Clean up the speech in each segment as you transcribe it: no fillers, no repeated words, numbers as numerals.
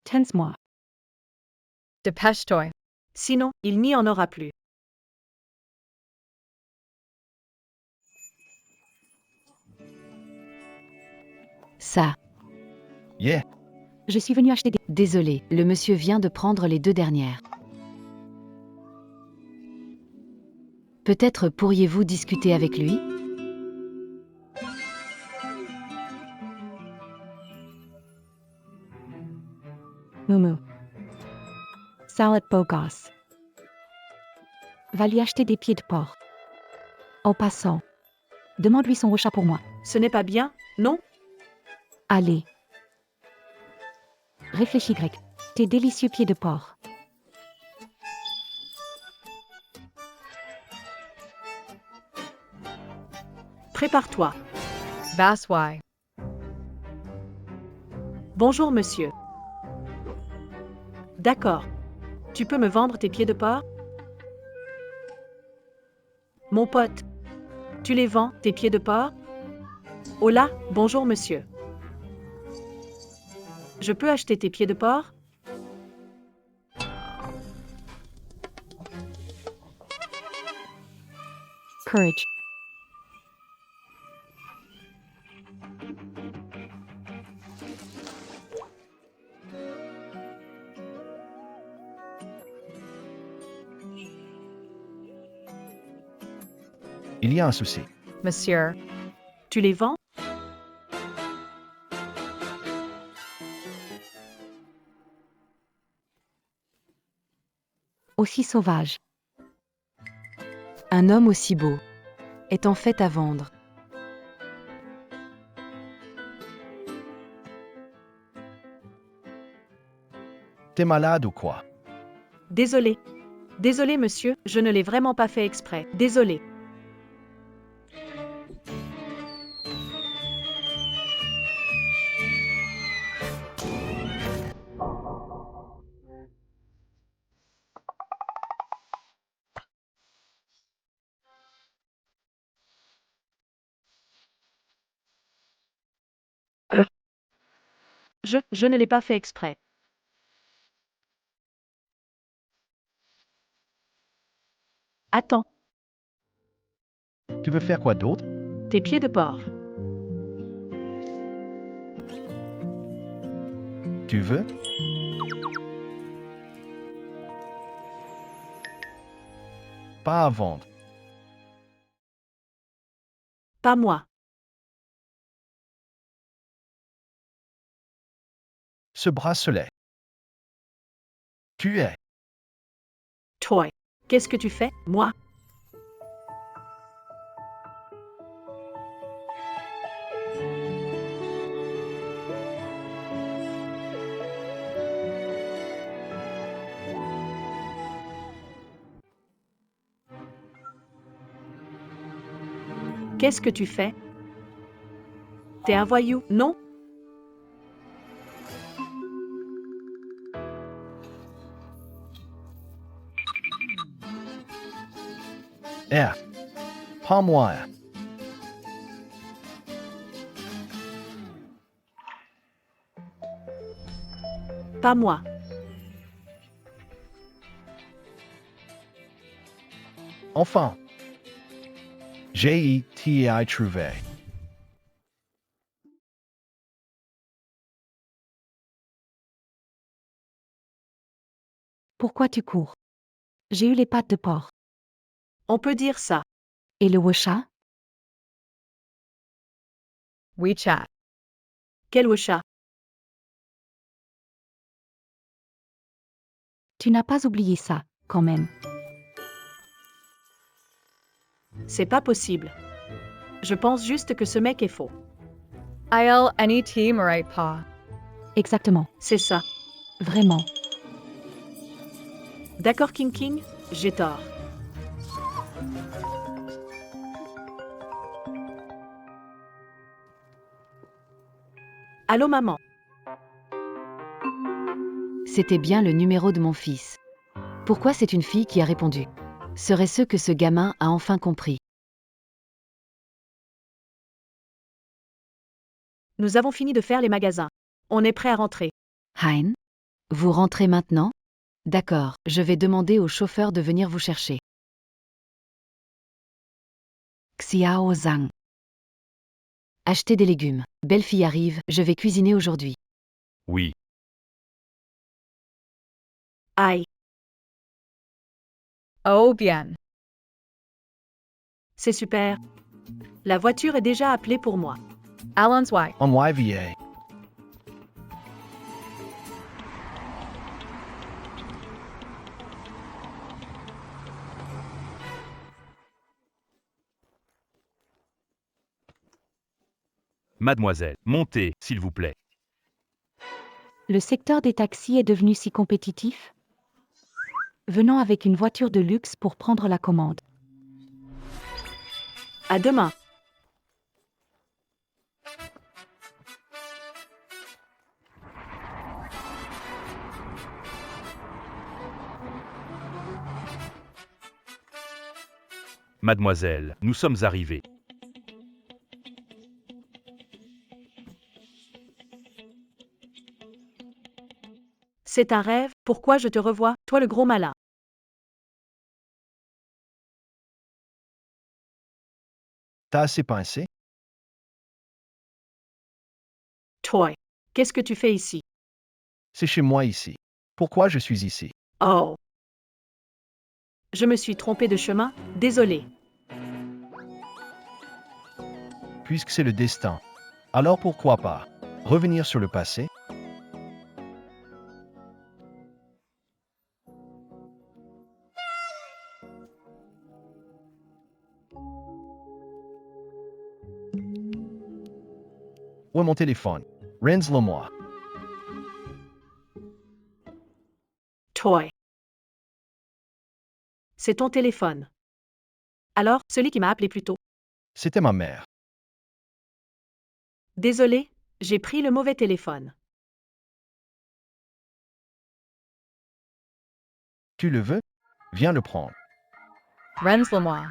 Tense-moi. Dépêche-toi. Sinon, il n'y en aura plus. Ça. Yeah. Je suis venu acheter des... Désolé, le monsieur vient de prendre les 2 dernières. Peut-être pourriez-vous discuter avec lui? Moumou. Salad Bogos. Va lui acheter des pieds de porc. En passant, demande-lui son chat pour moi. Ce n'est pas bien, non? Allez. Réfléchis, Greg. Tes délicieux pieds de porc. Prépare-toi. Vaswai. Bonjour, monsieur. D'accord. Tu peux me vendre tes pieds de porc? Mon pote. Tu les vends, tes pieds de porc? Hola, bonjour, monsieur. Je peux acheter tes pieds de porc? Courage. Il y a un souci. Monsieur. Tu les vends? Aussi sauvage. Un homme aussi beau est en fait à vendre. T'es malade ou quoi? Désolé. Désolé, monsieur, je ne l'ai vraiment pas fait exprès. Désolé. Je ne l'ai pas fait exprès. Attends, Tu veux faire quoi d'autre? tes pieds de porc. Tu veux? Pas à vendre. Pas moi. Ce bracelet. Tu es. Toi. Qu'est-ce que tu fais, moi? Qu'est-ce que tu fais? T'es un voyou, non? Prends-moi. Pas moi. Enfin. J'ai trouvé. Pourquoi tu cours? J'ai eu les pattes de porc. On peut dire ça. Et le chat? WeChat. Quel chat? Tu n'as pas oublié ça, quand même. C'est pas possible. Je pense juste que ce mec est faux. Il NET Marai Pa. Exactement. C'est ça. Vraiment. D'accord, King King? J'ai tort. Allô, maman? C'était bien le numéro de mon fils. Pourquoi c'est une fille qui a répondu? Serait-ce que ce gamin a enfin compris? Nous avons fini de faire les magasins. On est prêt à rentrer. Hein? Vous rentrez maintenant? D'accord, je vais demander au chauffeur de venir vous chercher. Xiao Zhang. Achetez des légumes. Belle fille arrive, je vais cuisiner aujourd'hui. Oui. Aïe, Oh bien. c'est super. La voiture est déjà appelée pour moi. Allons y. En YVA. Mademoiselle, montez, s'il vous plaît. Le secteur des taxis est devenu si compétitif? Venons avec une voiture de luxe pour prendre la commande. À demain. Mademoiselle, nous sommes arrivés. C'est un rêve, pourquoi je te revois, toi le gros malin. T'as assez pincé? Toy. Qu'est-ce que tu fais ici? C'est chez moi ici. Pourquoi je suis ici? Oh. Je me suis trompé de chemin, désolé. Puisque c'est le destin. Alors pourquoi pas? Revenir sur le passé? Où est mon téléphone? Rends-le-moi. Toy. C'est ton téléphone. Alors, celui qui m'a appelé plus tôt. C'était ma mère. Désolé, j'ai pris le mauvais téléphone. Tu le veux? Viens le prendre. Rensle-moi.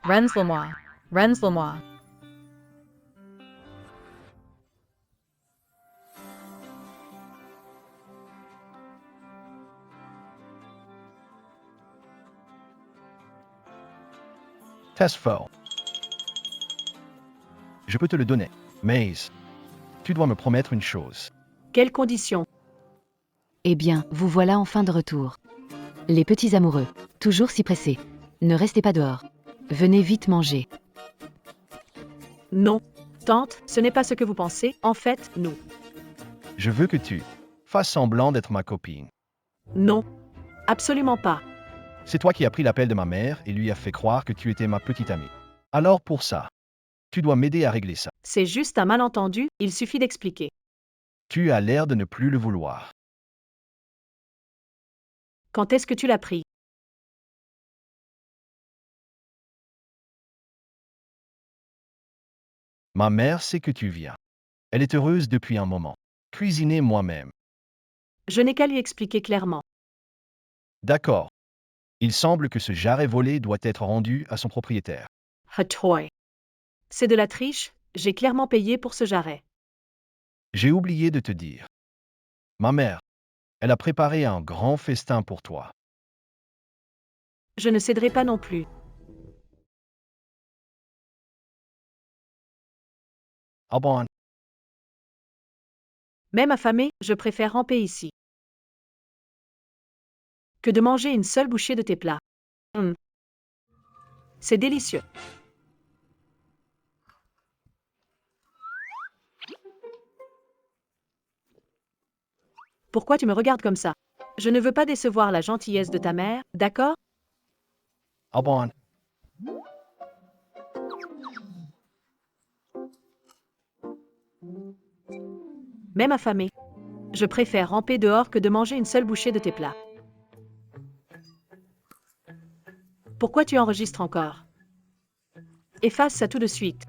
Rensle-moi. Rensle-moi. Test fort. Je peux te le donner. Mais tu dois me promettre une chose. Quelles conditions? Eh bien, vous voilà enfin de retour. Les petits amoureux, toujours si pressés. Ne restez pas dehors. Venez vite manger. Non. Tante, ce n'est pas ce que vous pensez, en fait, nous. Je veux que tu fasses semblant d'être ma copine. Non. Absolument pas. C'est toi qui as pris l'appel de ma mère et lui as fait croire que tu étais ma petite amie. Alors pour ça, tu dois m'aider à régler ça. C'est juste un malentendu, il suffit d'expliquer. Tu as l'air de ne plus le vouloir. Quand est-ce que tu l'as pris? Ma mère sait que tu viens. Elle est heureuse depuis un moment. Cuisiner moi-même. Je n'ai qu'à lui expliquer clairement. D'accord. Il semble que ce jarret volé doit être rendu à son propriétaire. Toy. C'est de la triche, j'ai clairement payé pour ce jarret. J'ai oublié de te dire. Ma mère, elle a préparé un grand festin pour toi. Je ne céderai pas non plus. Ah bon? Même affamé, je préfère ramper ici. Que de manger une seule bouchée de tes plats. C'est délicieux. Pourquoi tu me regardes comme ça? Je ne veux pas décevoir la gentillesse de ta mère, d'accord? Ah bon? Même affamé. Je préfère ramper dehors que de manger une seule bouchée de tes plats. Pourquoi tu enregistres encore? Efface ça tout de suite.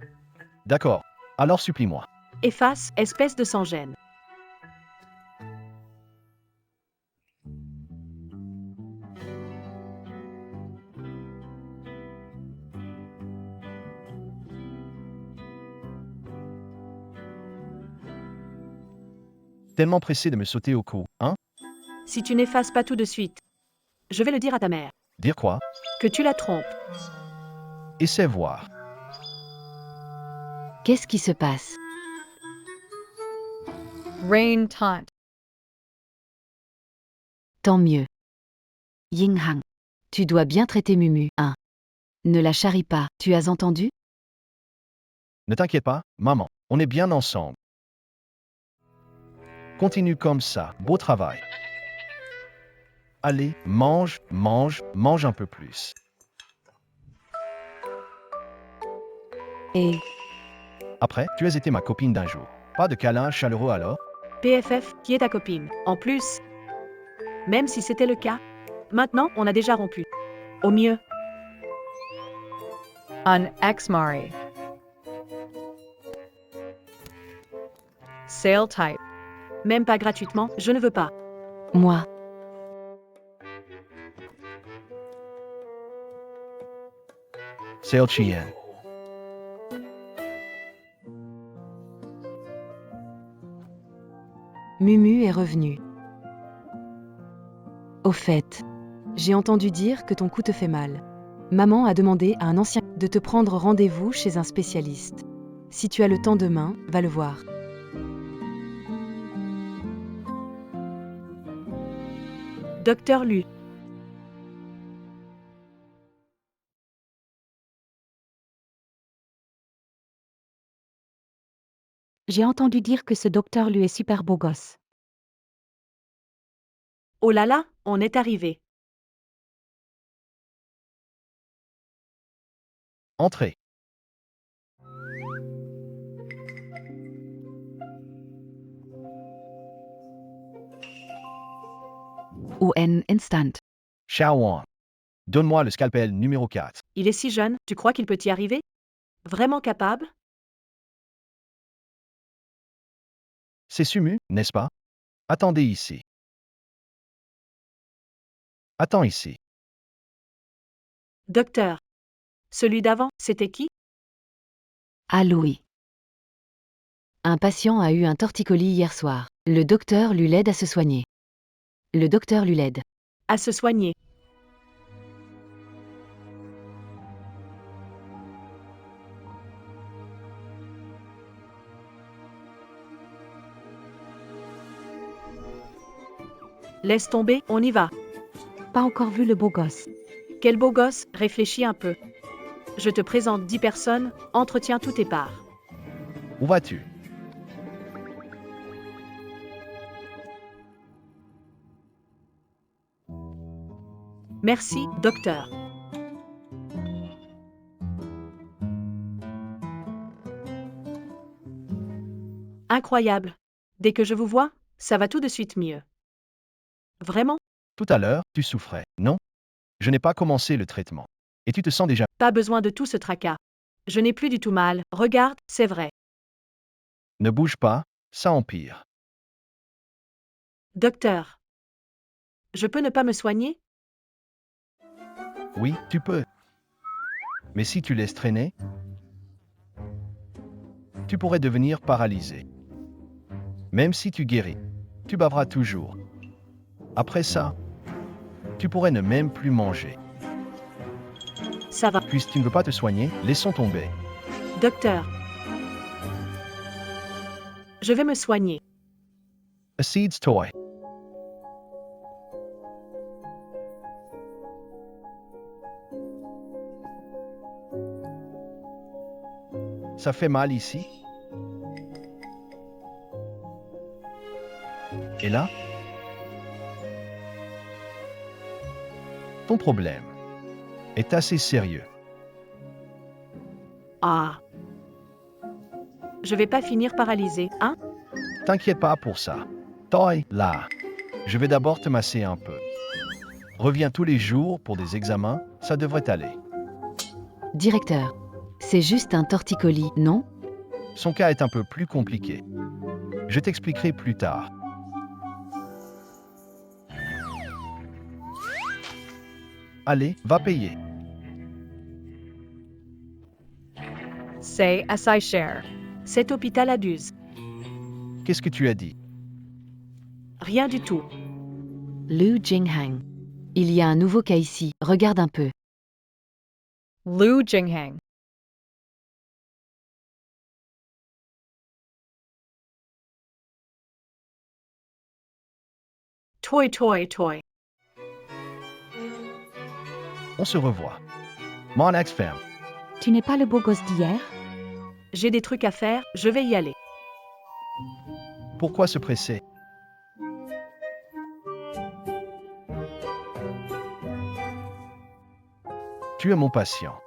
D'accord. Alors supplie-moi. Efface, espèce de sans-gêne. Tellement pressé de me sauter au cou, hein? Si tu n'effaces pas tout de suite, je vais le dire à ta mère. Dire quoi? Que tu la trompes. Essaie voir. Qu'est-ce qui se passe? Rain taunt. Tant mieux. Yinghang. Tu dois bien traiter Mumu, hein. Ne la charrie pas, tu as entendu? Ne t'inquiète pas, maman, on est bien ensemble. Continue comme ça, beau travail. Allez, mange, mange, mange un peu plus. Et Après, tu as été ma copine d'un jour. Pas de câlin chaleureux alors? PFF, qui est ta copine. En plus, même si c'était le cas, maintenant on a déjà rompu. Au mieux, An ex-mari. Sale type. même pas gratuitement, je ne veux pas. moi, Sale Chien. Mumu est revenu. Au fait, j'ai entendu dire que ton cou te fait mal. Maman a demandé à un ancien de te prendre rendez-vous chez un spécialiste. Si tu as le temps demain, va le voir. Docteur Lu. J'ai entendu dire que ce docteur lui est super beau gosse. Oh là là, on est arrivé. Entrez. UN instant. Shaowan. Donne-moi le scalpel numéro 4. Il est si jeune, tu crois qu'il peut y arriver? Vraiment capable? C'est Sumu, n'est-ce pas? Attendez ici. Attends ici. Docteur. Celui d'avant, c'était qui? Ah Louis. Un patient a eu un torticolis hier soir. Le docteur lui l'aide à se soigner. Le docteur lui l'aide. À se soigner. Laisse tomber, on y va. Pas encore vu le beau gosse. Quel beau gosse, réfléchis un peu. Je te présente 10 personnes, entretiens tout tes parts. Où vas-tu? Merci, docteur. Incroyable. Dès que je vous vois, ça va tout de suite mieux. Vraiment? Tout à l'heure, tu souffrais, non? Je n'ai pas commencé le traitement. Et tu te sens déjà... Pas besoin de tout ce tracas. Je n'ai plus du tout mal. Regarde, c'est vrai. Ne bouge pas, ça empire. Docteur. Je peux ne pas me soigner? Oui, tu peux. Mais si tu laisses traîner, tu pourrais devenir paralysé. Même si tu guéris, tu baveras toujours. Après ça, tu pourrais ne même plus manger. Ça va. Puisque tu ne veux pas te soigner, laissons tomber. Docteur. Je vais me soigner. A Seeds Toy. Ça fait mal ici? Et là? Ton problème est assez sérieux. Ah. Je vais pas finir paralysé, hein? T'inquiète pas pour ça. Toy, là. Je vais d'abord te masser un peu. Reviens tous les jours pour des examens, ça devrait aller. Directeur. C'est juste un torticolis, non? Son cas est un peu plus compliqué. Je t'expliquerai plus tard. Allez, va payer. Say as I share. Cet hôpital abuse. Qu'est-ce que tu as dit? Rien du tout. Lu Jinghang. Il y a un nouveau cas ici, regarde un peu. Lu Jinghang. Toi, toi, toi. On se revoit. Mon ex-femme. Tu n'es pas le beau gosse d'hier? J'ai des trucs à faire, je vais y aller. Pourquoi se presser? Tu es mon patient.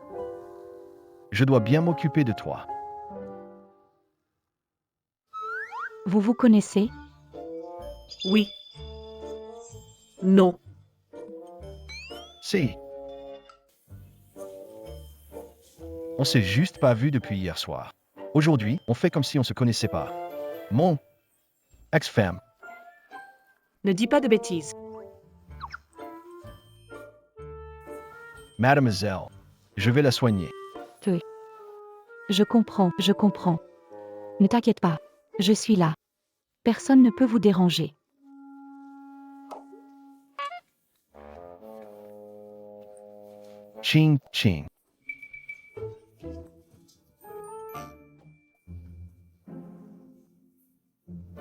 Je dois bien m'occuper de toi. Vous vous connaissez? Oui. Non. Si. On s'est juste pas vu depuis hier soir. Aujourd'hui, on fait comme si on se connaissait pas. Mon ex-femme. Ne dis pas de bêtises. Mademoiselle. Je vais la soigner. Je comprends, je comprends. Ne t'inquiète pas. Je suis là. Personne ne peut vous déranger. Ching, ching.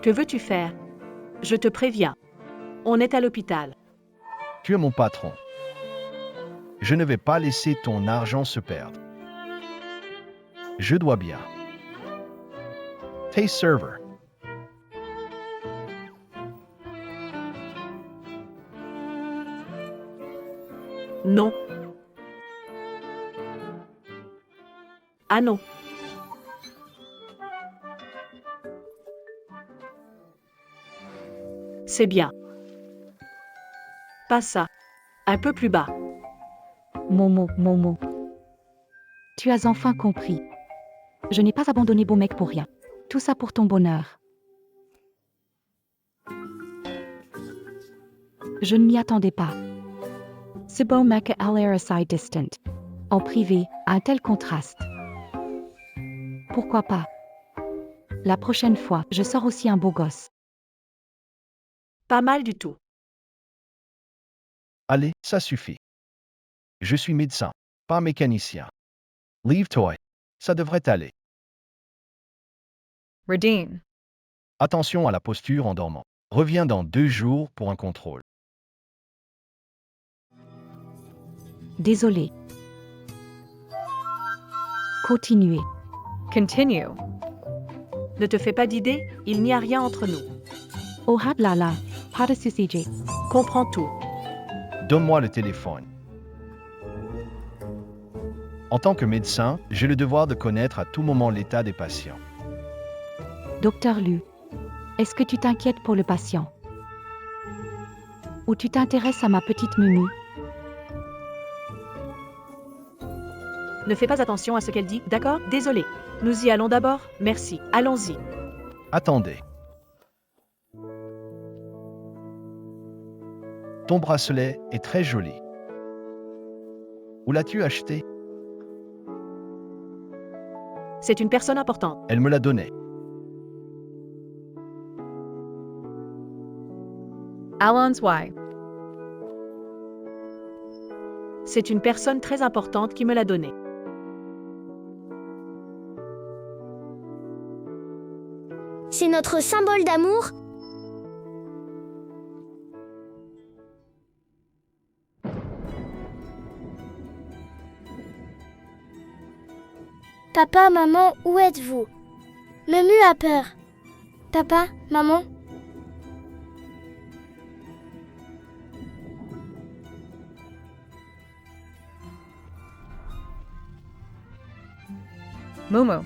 Que veux-tu faire? Je te préviens. On est à l'hôpital. Tu es mon patron. Je ne vais pas laisser ton argent se perdre. Je dois bien. Tes serveurs. Non. Ah non. C'est bien. Pas ça. Un peu plus bas. Momo, Momo. Tu as enfin compris. Je n'ai pas abandonné beau mec pour rien. Tout ça pour ton bonheur. Je ne m'y attendais pas. Ce beau mec a l'air assez distant. En privé, un tel contraste. Pourquoi pas? La prochaine fois, je sors aussi un beau gosse. Pas mal du tout. Allez, ça suffit. Je suis médecin, pas mécanicien. Leave-toi. Ça devrait aller. Radine. Attention à la posture en dormant. Reviens dans 2 jours pour un contrôle. Désolé. Continuez. Continue. Ne te fais pas d'idée, il n'y a rien entre nous. Oh hablala, pas de souci, Jay. Comprends tout. Donne-moi le téléphone. En tant que médecin, j'ai le devoir de connaître à tout moment l'état des patients. Docteur Lu, est-ce que tu t'inquiètes pour le patient? Ou tu t'intéresses à ma petite Mumu? Ne fais pas attention à ce qu'elle dit, d'accord? Désolé. Nous y allons d'abord, merci. Allons-y. Attendez. Ton bracelet est très joli. Où l'as-tu acheté? C'est une personne importante. Elle me l'a donné. Alon's wife. C'est une personne très importante qui me l'a donné. C'est notre symbole d'amour. Papa, maman, où êtes-vous? Mumu a peur. Papa, maman? Mumu.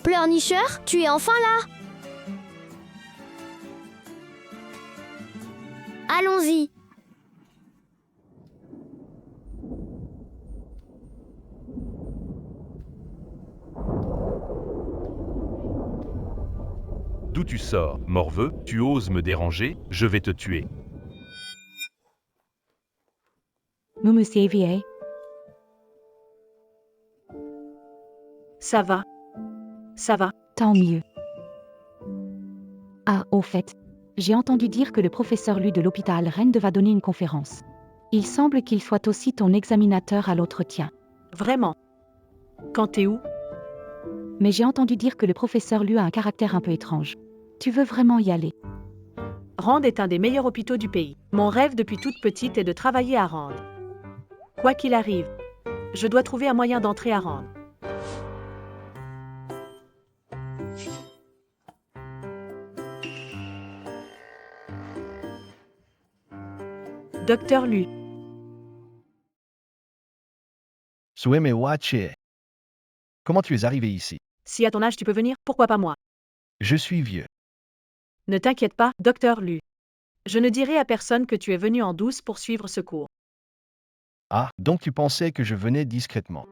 Pleurnicheur, tu es enfin là? Allons-y. D'où tu sors, morveux? Tu oses me déranger? Je vais te tuer. Mumu Xavier, Ça va. Ça va. tant mieux. Ah, au fait, J'ai entendu dire que le professeur Lu de l'hôpital Rennes va donner une conférence. Il semble qu'il soit aussi ton examinateur à l'entretien. Vraiment. Quand t'es où? Mais j'ai entendu dire que le professeur Lu a un caractère un peu étrange. Tu veux vraiment y aller? Rand est un des meilleurs hôpitaux du pays. Mon rêve depuis toute petite est de travailler à Rand. Quoi qu'il arrive, je dois trouver un moyen d'entrer à Rand. Docteur Lu, Suemewache. Comment tu es arrivé ici? si à ton âge tu peux venir, pourquoi pas moi? Je suis vieux. Ne t'inquiète pas, Docteur Lu. Je ne dirai à personne que tu es venu en douce pour suivre ce cours. Ah, donc tu pensais que je venais discrètement.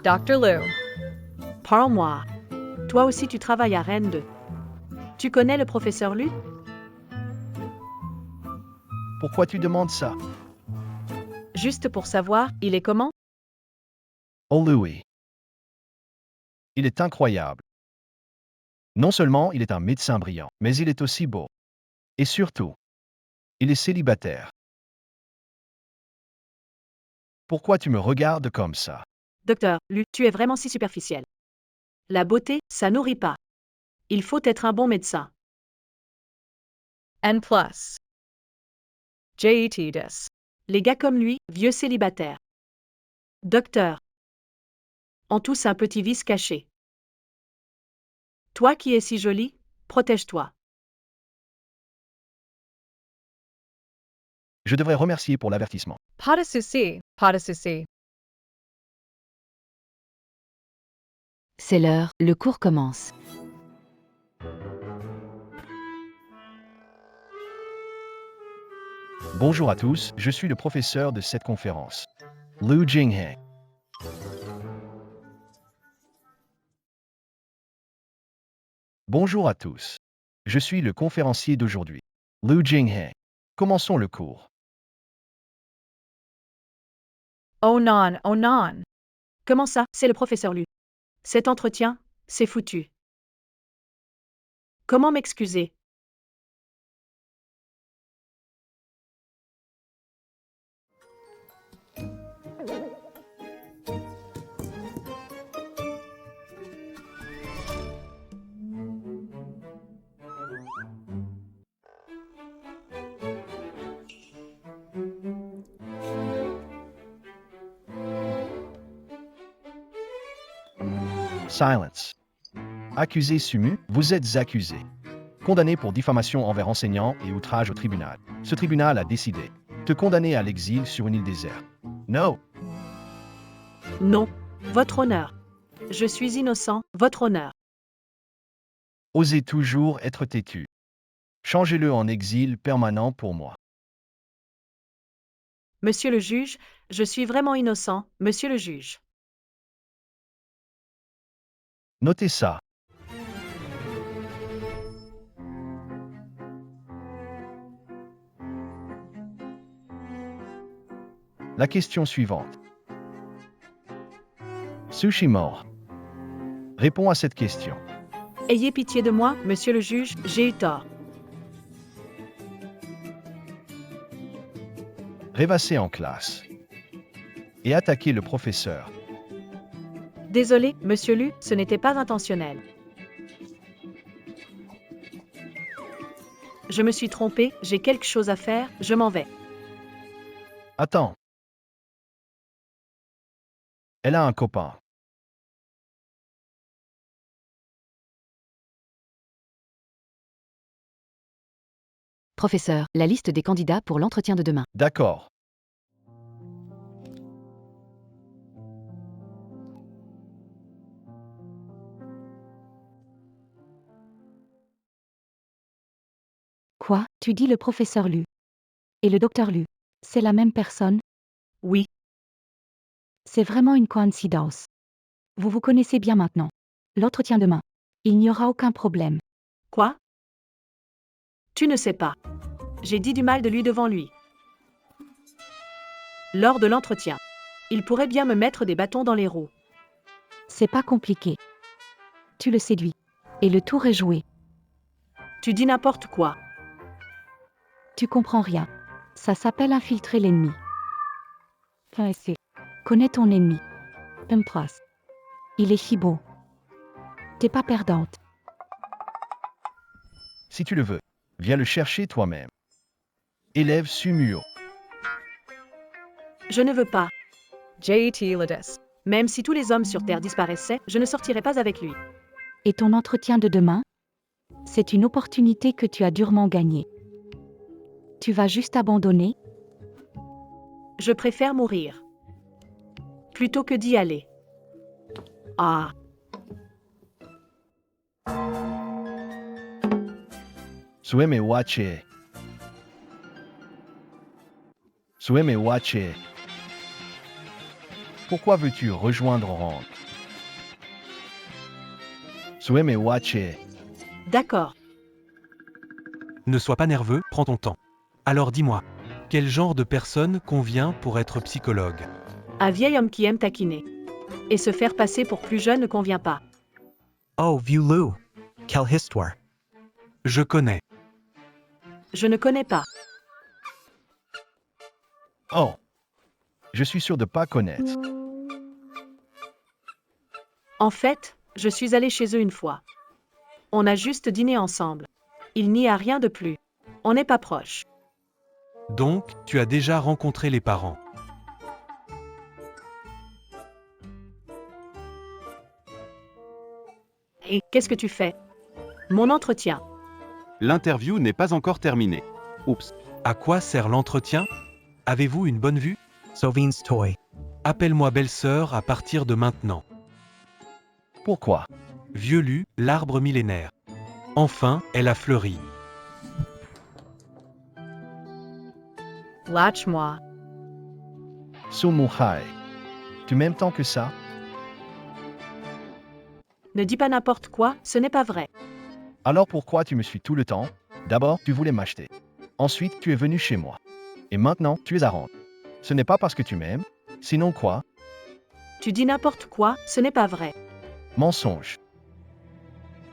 Dr. Lu. Parle-moi. Toi aussi tu travailles à Rennes 2. Tu connais le professeur Lu? Pourquoi tu demandes ça? Juste pour savoir, il est comment? Oh Louis. Il est incroyable. Non seulement il est un médecin brillant, mais il est aussi beau. Et surtout, il est célibataire. Pourquoi tu me regardes comme ça? Docteur Lu, tu es vraiment si superficiel. La beauté, ça nourrit pas. Il faut être un bon médecin. N+. JET-DIS. Les gars comme lui, vieux célibataires. Docteur. ont tous un petit vice caché. Toi qui es si jolie, protège-toi. Je devrais remercier pour l'avertissement. Pas de souci, pas de souci. C'est l'heure, le cours commence. Bonjour à tous, je suis le professeur de cette conférence. Lu Jingheng. Bonjour à tous. Je suis le conférencier d'aujourd'hui. Lu Jingheng. Commençons le cours. Oh non, oh non. Comment ça, c'est le professeur Lu. Cet entretien, c'est foutu. Comment m'excuser? Silence. Accusé Sumu, vous êtes accusé. Condamné pour diffamation envers enseignants et outrage au tribunal. Ce tribunal a décidé te condamner à l'exil sur une île déserte. No. Non, votre honneur. Je suis innocent, votre honneur. Osez toujours être têtu. Changez-le en exil permanent pour moi. Monsieur le juge, je suis vraiment innocent, monsieur le juge. Notez ça. La question suivante. Tsushimo. Réponds à cette question. Ayez pitié de moi, monsieur le juge, j'ai eu tort. Rêvasser en classe. Et attaquer le professeur. Désolé, monsieur Lu, ce n'était pas intentionnel. Je me suis trompé, j'ai quelque chose à faire, je m'en vais. Attends. Elle a un copain. Professeur, la liste des candidats pour l'entretien de demain. D'accord. Quoi? Tu dis le professeur Lu. Et le docteur Lu. C'est la même personne? Oui, C'est vraiment une coïncidence. Vous vous connaissez bien maintenant. L'entretien demain. Il n'y aura aucun problème. quoi? Tu ne sais pas. J'ai dit du mal de lui devant lui. Lors de l'entretien. Il pourrait bien me mettre des bâtons dans les roues. C'est pas compliqué. Tu le séduis. Et le tour est joué. Tu dis n'importe quoi. Tu comprends rien. Ça s'appelle infiltrer l'ennemi. Caresser. Connais ton ennemi. Pempras. Il est si beau. T'es pas perdante. Si tu le veux, viens le chercher toi-même. Élève Sumuo. Je ne veux pas. J.E.T. Ladis. Même si tous les hommes sur Terre disparaissaient, je ne sortirais pas avec lui. Et ton entretien de demain? C'est une opportunité que tu as durement gagnée. Tu vas juste abandonner? Je préfère mourir. Plutôt que d'y aller. Ah, Sueme wache. Sueme wache. Pourquoi veux-tu rejoindre Rand? Sueme wache. d'accord. Ne sois pas nerveux, prends ton temps. Alors dis-moi, quel genre de personne convient pour être psychologue? Un vieil homme qui aime taquiner. Et se faire passer pour plus jeune ne convient pas. Oh, vieux loup. Quelle histoire. Je connais. Je ne connais pas. Oh. Je suis sûr de pas connaître. En fait, je suis allée chez eux une fois. On a juste dîné ensemble. Il n'y a rien de plus. On n'est pas proches. Donc, tu as déjà rencontré les parents. Et qu'est-ce que tu fais? Mon entretien. L'interview n'est pas encore terminée. Oups. À quoi sert l'entretien? Avez-vous une bonne vue? Sauvin's toy. Appelle-moi belle-sœur à partir de maintenant. Pourquoi? Vieux lu, l'arbre millénaire. Enfin, elle a fleuri. Lâche-moi. Sumuhai. Tu m'aimes tant que ça? Ne dis pas n'importe quoi, ce n'est pas vrai. Alors pourquoi tu me suis tout le temps? D'abord, tu voulais m'acheter. Ensuite, tu es venu chez moi. Et maintenant, tu es à Rand. Ce n'est pas parce que tu m'aimes. Sinon quoi? Tu dis n'importe quoi, ce n'est pas vrai. Mensonge.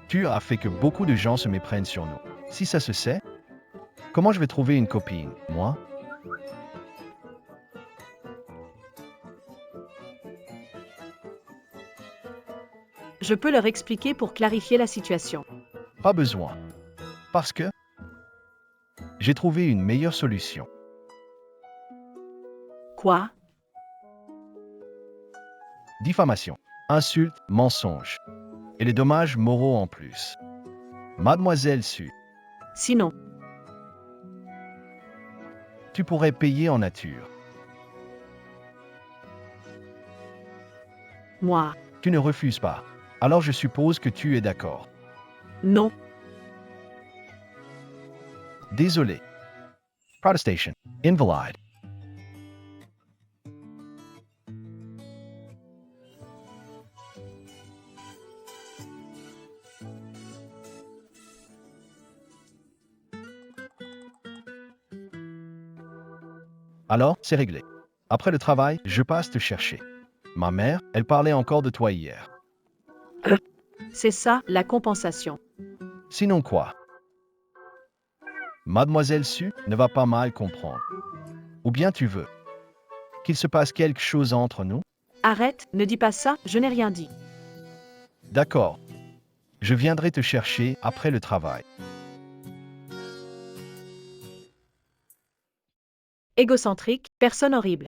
Tu as fait que beaucoup de gens se méprennent sur nous. Si ça se sait, comment je vais trouver une copine, moi? Je peux leur expliquer pour clarifier la situation. Pas besoin. Parce que j'ai trouvé une meilleure solution. Quoi? Diffamation, insulte, mensonge. Et les dommages moraux en plus. Mademoiselle Su, Sinon, tu pourrais payer en nature. moi, Tu ne refuses pas. Alors je suppose que tu es d'accord. non. Désolé. Protestation. Invalide. Alors, c'est réglé. Après le travail, je passe te chercher. Ma mère, elle parlait encore de toi hier. C'est ça, la compensation. Sinon quoi? Mademoiselle Su ne va pas mal comprendre. Ou bien tu veux qu'il se passe quelque chose entre nous? Arrête, ne dis pas ça, je n'ai rien dit. D'accord. Je viendrai te chercher après le travail. Égocentrique, personne horrible.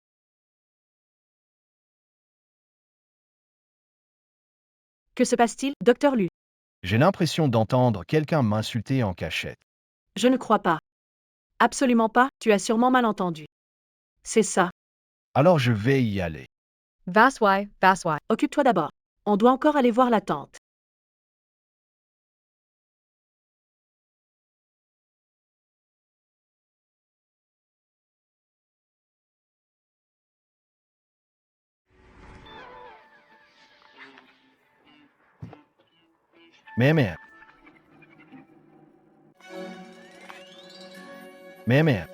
Que se passe-t-il, docteur Lu? J'ai l'impression d'entendre quelqu'un m'insulter en cachette. Je ne crois pas. Absolument pas, tu as sûrement mal entendu. C'est ça. Alors je vais y aller. Vaswai, Vaswai. Occupe-toi d'abord. On doit encore aller voir la tante. Mère. Mère.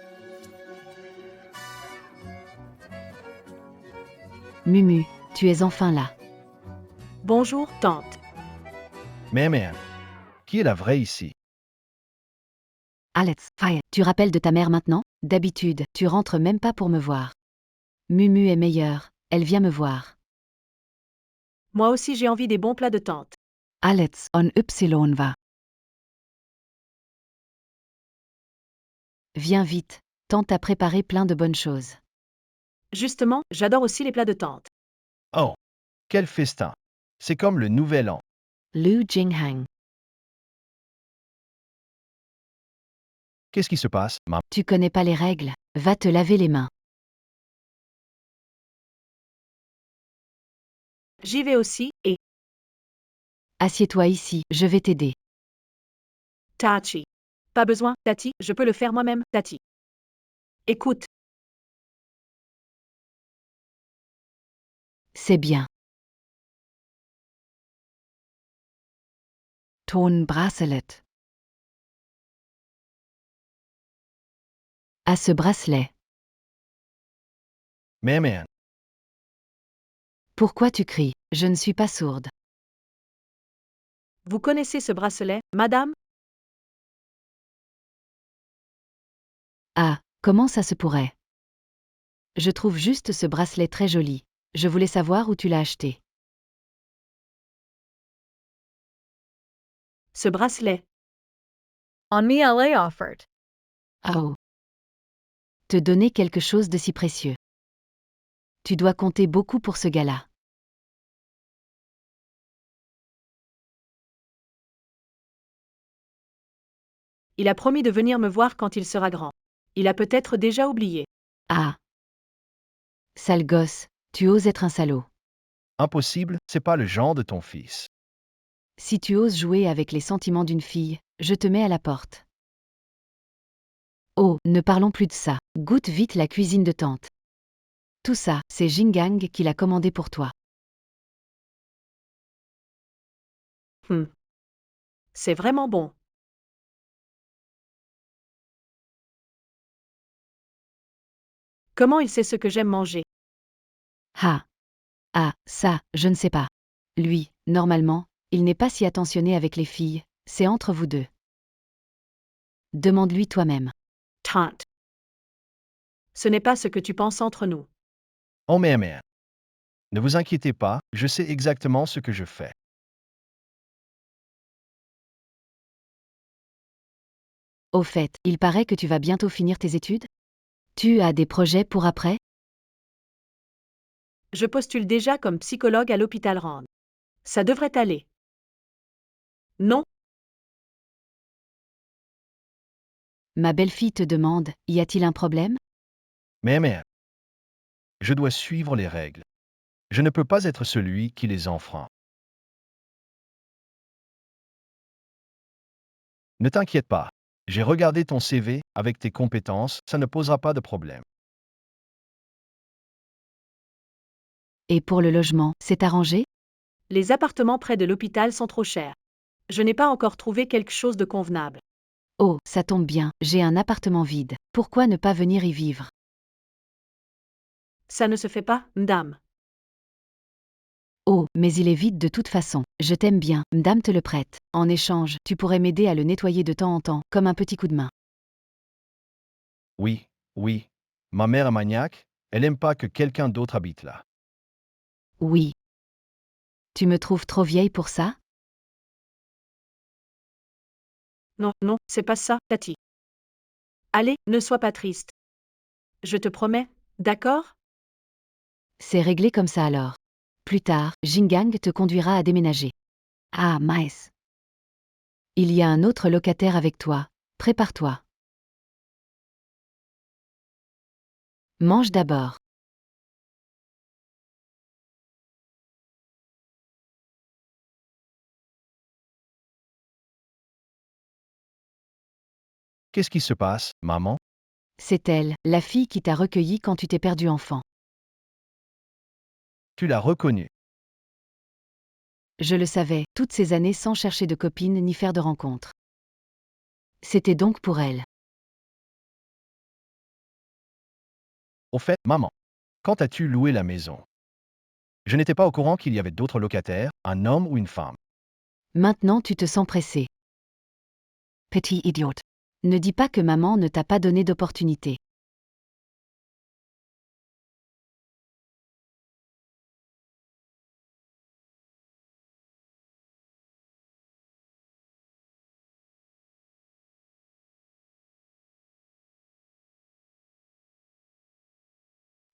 Mumu, tu es enfin là. Bonjour, tante. Mère. Qui est la vraie ici? Alex, fire. Tu rappelles de ta mère maintenant? D'habitude, tu rentres même pas pour me voir. Mumu est meilleure, elle vient me voir. Moi aussi j'ai envie des bons plats de tante. Alex, on Y va. Viens vite, tante a préparé plein de bonnes choses. Justement, j'adore aussi les plats de tante. Oh, quel festin! C'est comme le nouvel an. Lu Jinghang. Qu'est-ce qui se passe, maman? Tu connais pas les règles, va te laver les mains. J'y vais aussi, et Assieds-toi ici, je vais t'aider. Tachi. Pas besoin, Tati, je peux le faire moi-même, Tati. Écoute, C'est bien. Ton bracelet. À ce bracelet. Mais, Pourquoi tu cries? Je ne suis pas sourde. vous connaissez ce bracelet, madame? Ah, comment ça se pourrait? Je trouve juste ce bracelet très joli. Je voulais savoir où tu l'as acheté. Ce bracelet. On me LA offered. Oh. Te donner quelque chose de si précieux. Tu dois compter beaucoup pour ce gars-là. Il a promis de venir me voir quand il sera grand. Il a peut-être déjà oublié. Ah. Sale gosse, tu oses être un salaud. impossible, c'est pas le genre de ton fils. Si tu oses jouer avec les sentiments d'une fille, je te mets à la porte. Oh, ne parlons plus de ça. Goûte vite la cuisine de tante. Tout ça, c'est Jingang qui l'a commandé pour toi. C'est vraiment bon. Comment il sait ce que j'aime manger? Ah. Ah, ça, je ne sais pas. Lui, normalement, il n'est pas si attentionné avec les filles, c'est entre vous deux. Demande-lui toi-même. Tante. Ce n'est pas ce que tu penses entre nous. Oh mais. Ne vous inquiétez pas, je sais exactement ce que je fais. Au fait, il paraît que tu vas bientôt finir tes études? Tu as des projets pour après? Je postule déjà comme psychologue à l'hôpital Rand. Ça devrait aller. Non, Ma belle-fille te demande, y a-t-il un problème? Mais. Je dois suivre les règles. Je ne peux pas être celui qui les enfreint. Ne t'inquiète pas. J'ai regardé ton CV, avec tes compétences, ça ne posera pas de problème. Et pour le logement, c'est arrangé? les appartements près de l'hôpital sont trop chers. Je n'ai pas encore trouvé quelque chose de convenable. Oh, ça tombe bien, j'ai un appartement vide. Pourquoi ne pas venir y vivre? Ça ne se fait pas, madame. Oh, mais il est vide de toute façon. Je t'aime bien, madame te le prête. En échange, tu pourrais m'aider à le nettoyer de temps en temps, comme un petit coup de main. Oui, oui. Ma mère est maniaque, elle n'aime pas que quelqu'un d'autre habite là. Oui. Tu me trouves trop vieille pour ça? Non, non, c'est pas ça, Tati. Allez, ne sois pas triste. Je te promets, d'accord? C'est réglé comme ça alors. Plus tard, Jingang te conduira à déménager. Ah, Maes. Il y a un autre locataire avec toi. Prépare-toi. Mange d'abord. Qu'est-ce qui se passe, maman? C'est elle, la fille qui t'a recueilli quand tu t'es perdu enfant. Tu l'as reconnue. Je le savais, toutes ces années sans chercher de copine ni faire de rencontres. C'était donc pour elle. Au fait, maman, quand as-tu loué la maison? Je n'étais pas au courant qu'il y avait d'autres locataires, un homme ou une femme. Maintenant tu te sens pressé. Petit idiote. Ne dis pas que maman ne t'a pas donné d'opportunité.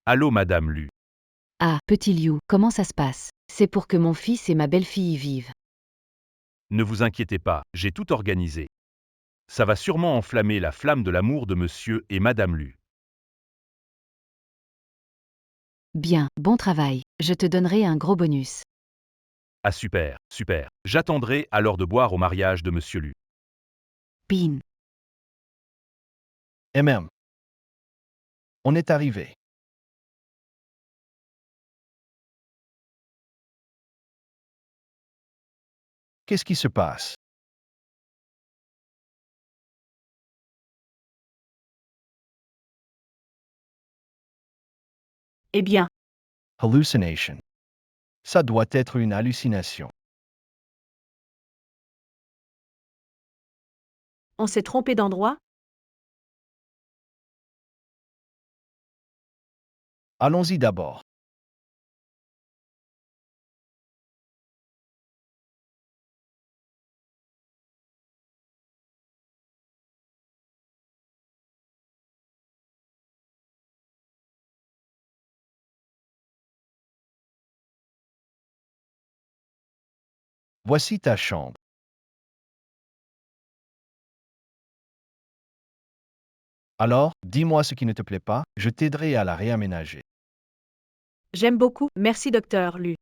Allô Madame Lu. Ah, petit Liu, comment ça se passe? C'est pour que mon fils et ma belle-fille y vivent. Ne vous inquiétez pas, j'ai tout organisé. Ça va sûrement enflammer la flamme de l'amour de Monsieur et Madame Lu. Bien, bon travail. Je te donnerai un gros bonus. Ah super, super. J'attendrai alors de boire au mariage de Monsieur Lu. Pin. Et même. On est arrivé. Qu'est-ce qui se passe? Eh bien, Hallucination. Ça doit être une hallucination. on s'est trompé d'endroit? Allons-y d'abord. Voici ta chambre. Alors, dis-moi ce qui ne te plaît pas, je t'aiderai à la réaménager. J'aime beaucoup, merci docteur Lu.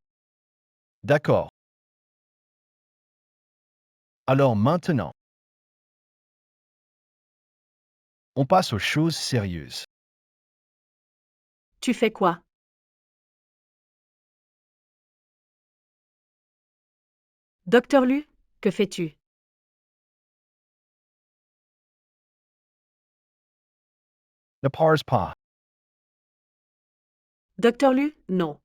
D'accord. Alors maintenant, on passe aux choses sérieuses. Tu fais quoi? Docteur Lu, que fais-tu? Ne pars pas. Docteur Lu, non.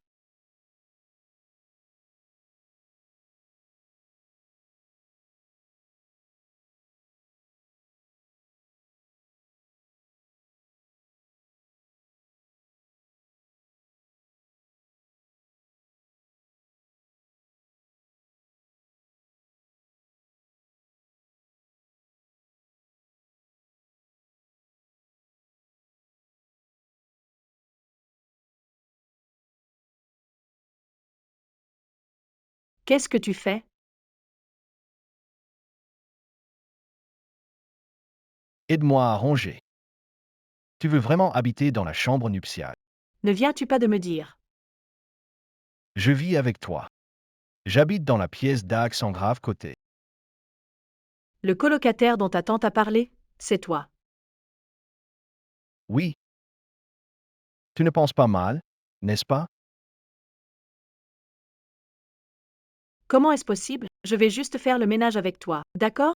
Qu'est-ce que tu fais? Aide-moi à ranger. Tu veux vraiment habiter dans la chambre nuptiale. Ne viens-tu pas de me dire? Je vis avec toi. J'habite dans la pièce d'axe en grave côté. Le colocataire dont ta tante a parlé, c'est toi. Oui. Tu ne penses pas mal, n'est-ce pas? Comment est-ce possible? Je vais juste faire le ménage avec toi, d'accord?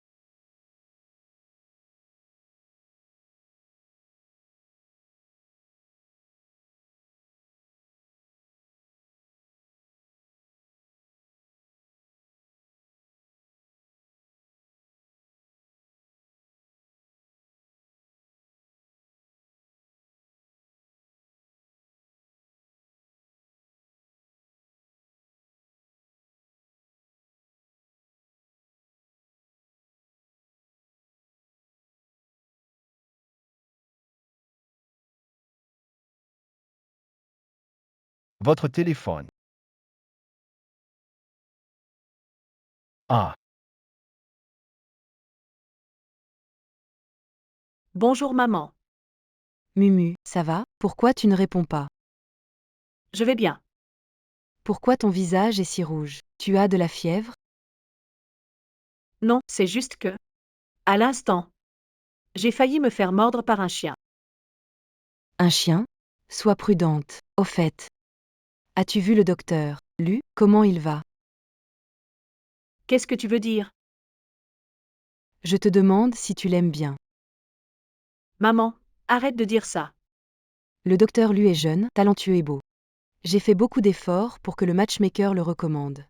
Votre téléphone. Ah, Bonjour maman. Mumu, ça va? Pourquoi tu ne réponds pas? Je vais bien. Pourquoi ton visage est si rouge? Tu as de la fièvre? Non, c'est juste que... À l'instant. J'ai failli me faire mordre par un chien. Un chien? Sois prudente. Au fait. As-tu vu le docteur, Lu? Comment il va? Qu'est-ce que tu veux dire? Je te demande si tu l'aimes bien. Maman, arrête de dire ça. Le docteur Lu est jeune, talentueux et beau. J'ai fait beaucoup d'efforts pour que le matchmaker le recommande.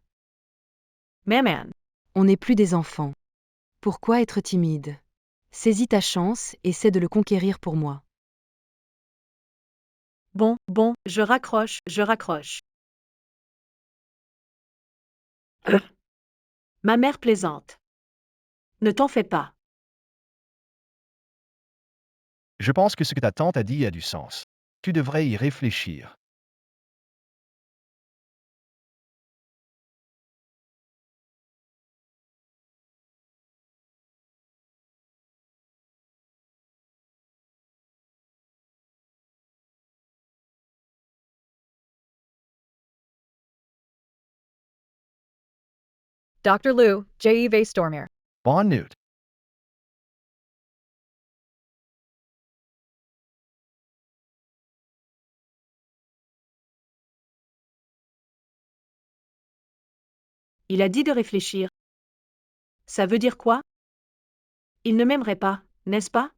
Mais man, On n'est plus des enfants. Pourquoi être timide? Saisis ta chance, essaie de le conquérir pour moi. Bon, je raccroche, je raccroche. Ma mère plaisante. Ne t'en fais pas. Je pense que ce que ta tante a dit a du sens. Tu devrais y réfléchir. Dr. Lou, J.E.V. Stormare. Bonne nuit. Il a dit de réfléchir. Ça veut dire quoi? Il ne m'aimerait pas, n'est-ce pas?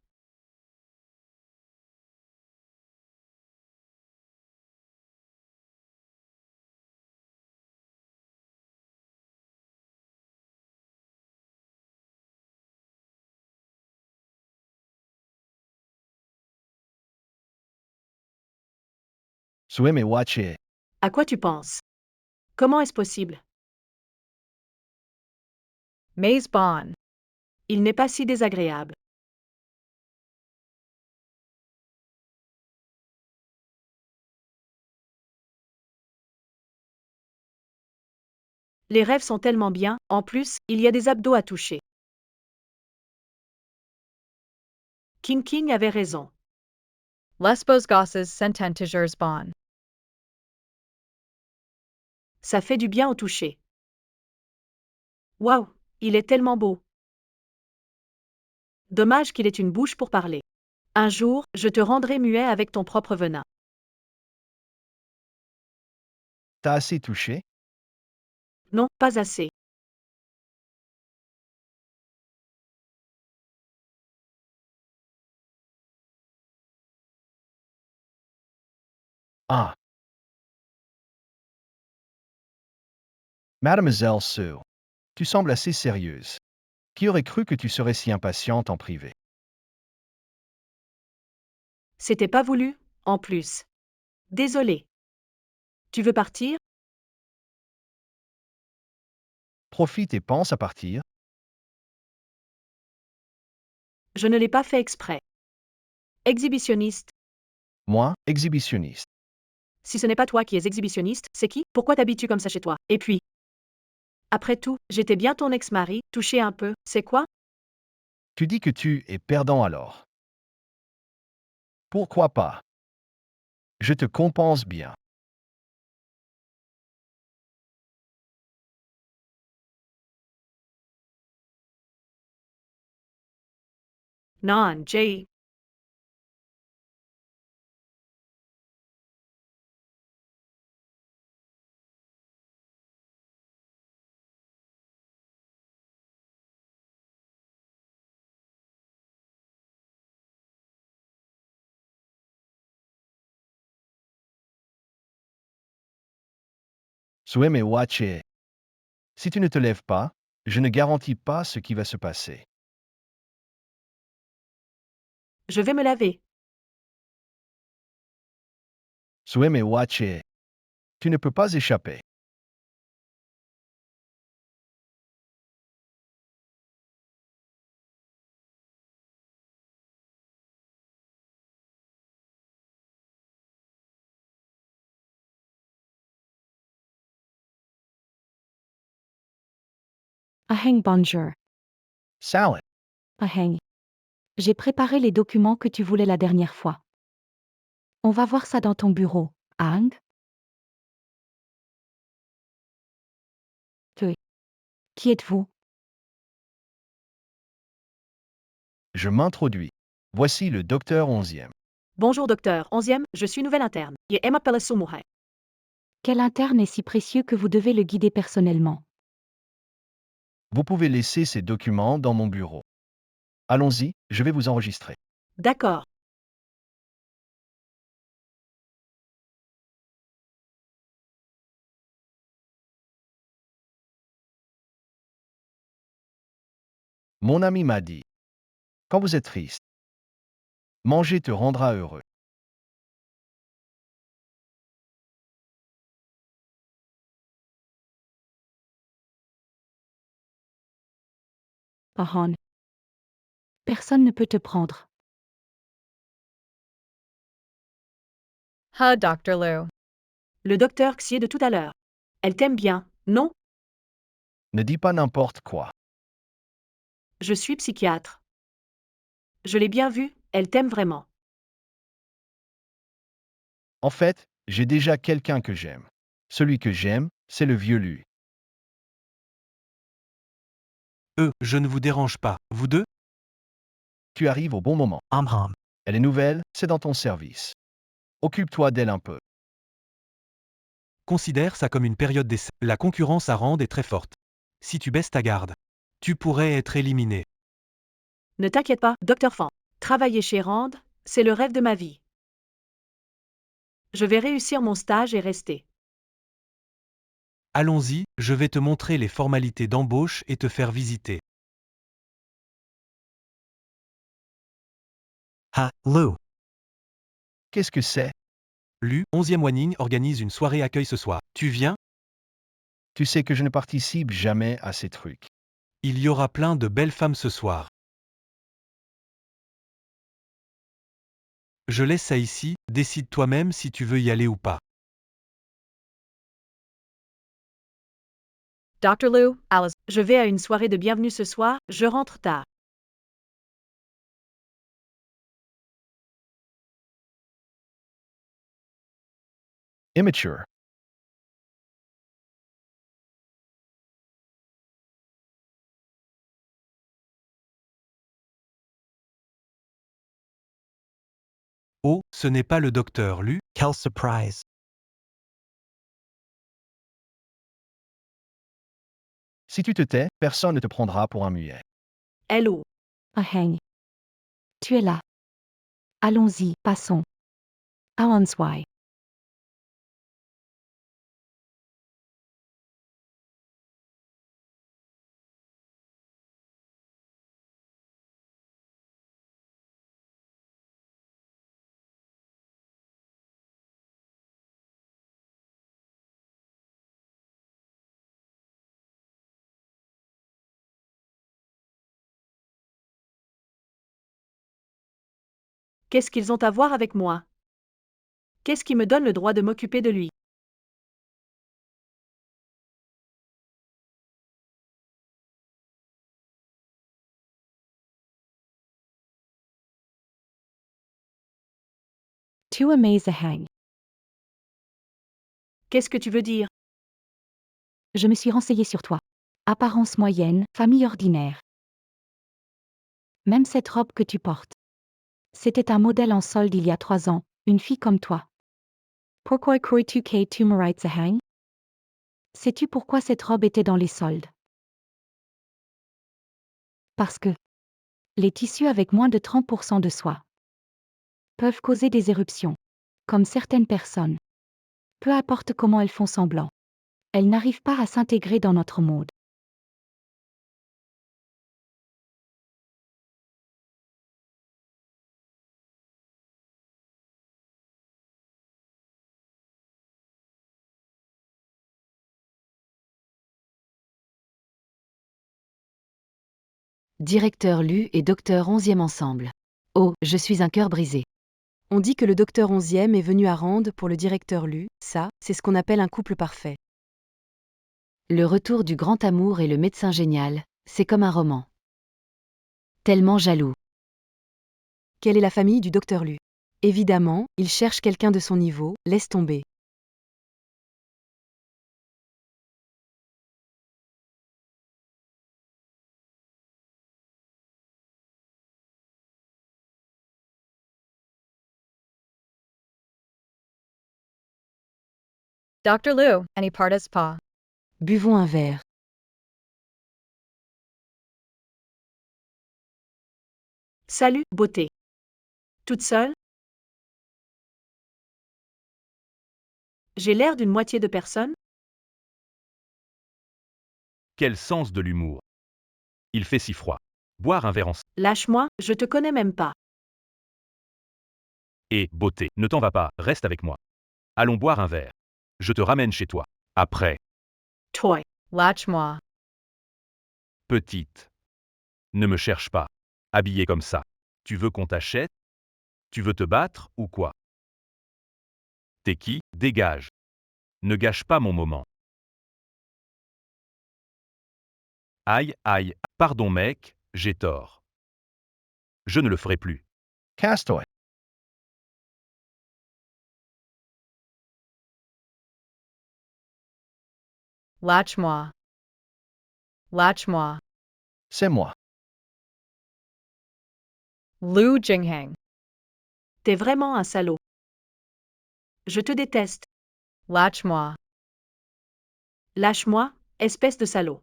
Sueme wache. À quoi tu penses? Comment est-ce possible? Maze Bon. Il n'est pas si désagréable. Les rêves sont tellement bien, en plus, il y a des abdos à toucher. King avait raison. Lesbos Gosses Sententigers Bon. Ça fait du bien au toucher. Waouh, il est tellement beau. Dommage qu'il ait une bouche pour parler. Un jour, je te rendrai muet avec ton propre venin. T'as assez touché? Non, pas assez. Ah. Mademoiselle Sue. Tu sembles assez sérieuse. Qui aurait cru que tu serais si impatiente en privé? C'était pas voulu, en plus. Désolé. Tu veux partir? Profite et pense à partir. Je ne l'ai pas fait exprès. Exhibitionniste. Moi, exhibitionniste. Si ce n'est pas toi qui es exhibitionniste, c'est qui? Pourquoi t'habilles-tu comme ça chez toi? Et puis, après tout, j'étais bien ton ex-mari, touché un peu, c'est quoi? Tu dis que tu es perdant alors. Pourquoi pas? Je te compense bien. Non, Jay. Sueme wache. Si tu ne te lèves pas, je ne garantis pas ce qui va se passer. Je vais me laver. Sueme wache. Tu ne peux pas échapper. Aheng bonjour. Salad. Aheng. J'ai préparé les documents que tu voulais la dernière fois. On va voir ça dans ton bureau, Aheng. Qui êtes-vous? Je m'introduis. Voici le docteur 11e. Bonjour docteur, 11e, je suis nouvelle interne. Et Emma Pelesumuhe. Quel interne est si précieux que vous devez le guider personnellement? Vous pouvez laisser ces documents dans mon bureau. Allons-y, je vais vous enregistrer. D'accord. Mon ami m'a dit. Quand vous êtes triste, manger te rendra heureux. Aaron. Personne ne peut te prendre. Dr. Liu. Le docteur Xie de tout à l'heure. Elle t'aime bien, non? Ne dis pas n'importe quoi. Je suis psychiatre. Je l'ai bien vu, elle t'aime vraiment. En fait, j'ai déjà quelqu'un que j'aime. Celui que j'aime, c'est le vieux Lu. Je ne vous dérange pas, vous deux? Tu arrives au bon moment. Hum. Elle est nouvelle, c'est dans ton service. Occupe-toi d'elle un peu. Considère ça comme une période d'essai. La concurrence à Rand est très forte. Si tu baisses ta garde, tu pourrais être éliminé. Ne t'inquiète pas, Dr. Fan. Travailler chez Rand, c'est le rêve de ma vie. Je vais réussir mon stage et rester. Allons-y, je vais te montrer les formalités d'embauche et te faire visiter. Lou. Qu'est-ce que c'est? Lu, 11e Wanning organise une soirée accueil ce soir. Tu viens? Tu sais que je ne participe jamais à ces trucs. Il y aura plein de belles femmes ce soir. Je laisse ça ici, décide toi-même si tu veux y aller ou pas. Dr. Liu, Alice. Je vais à une soirée de bienvenue ce soir, je rentre tard. Immature. Oh, ce n'est pas le docteur Lu. Quelle surprise. Si tu te tais, personne ne te prendra pour un muet. Hello. Aheng. Tu es là. Allons-y, passons. Awonswai. Qu'est-ce qu'ils ont à voir avec moi? Qu'est-ce qui me donne le droit de m'occuper de lui? Tu amaze Aheng. Qu'est-ce que tu veux dire? Je me suis renseignée sur toi. Apparence moyenne, famille ordinaire. Même cette robe que tu portes. C'était un modèle en solde il y a 3 ans, une fille comme toi. Pourquoi crois-tu que tu m'arrêtes Aheng? Sais-tu pourquoi cette robe était dans les soldes? Parce que les tissus avec moins de 30% de soie peuvent causer des éruptions, comme certaines personnes. Peu importe comment elles font semblant. Elles n'arrivent pas à s'intégrer dans notre mode. Directeur Lu et docteur 11e ensemble. Oh, je suis un cœur brisé. On dit que le docteur 11e est venu à Rand pour le directeur Lu, ça, c'est ce qu'on appelle un couple parfait. Le retour du grand amour et le médecin génial, c'est comme un roman. Tellement jaloux. Quelle est la famille du docteur Lu? Évidemment, il cherche quelqu'un de son niveau, laisse tomber. Dr. Liu, any partas pa. Buvons un verre. Salut, beauté. Toute seule? J'ai l'air d'une moitié de personne? Quel sens de l'humour. Il fait si froid. Boire un verre ensemble. Lâche-moi, je te connais même pas. Et, beauté, ne t'en va pas, reste avec moi. Allons boire un verre. Je te ramène chez toi. Après. Toy. Lâche-moi. Petite. Ne me cherche pas. Habillée comme ça. Tu veux qu'on t'achète? Tu veux te battre ou quoi? T'es qui? Dégage. Ne gâche pas mon moment. Aïe, aïe, pardon mec, j'ai tort. Je ne le ferai plus. Casse-toi. Lâche-moi. Lâche-moi. C'est moi. Lu Jinghang. T'es vraiment un salaud. Je te déteste. Lâche-moi. Lâche-moi, espèce de salaud.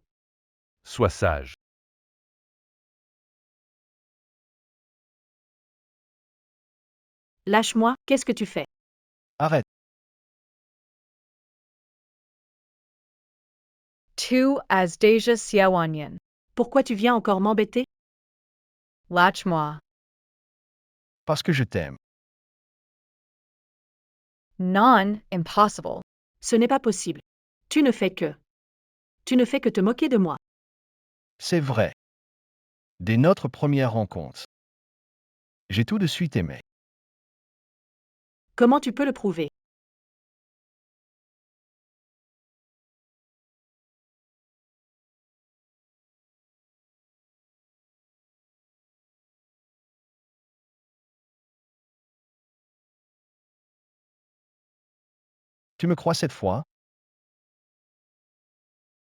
Sois sage. Lâche-moi, qu'est-ce que tu fais? Arrête. Tu Asdasia Siawanyan. Pourquoi tu viens encore m'embêter? Lâche-moi. Parce que je t'aime. Non, impossible. Ce n'est pas possible. Tu ne fais que. Tu ne fais que te moquer de moi. C'est vrai. Dès notre première rencontre. J'ai tout de suite aimé. Comment tu peux le prouver? Tu me crois cette fois?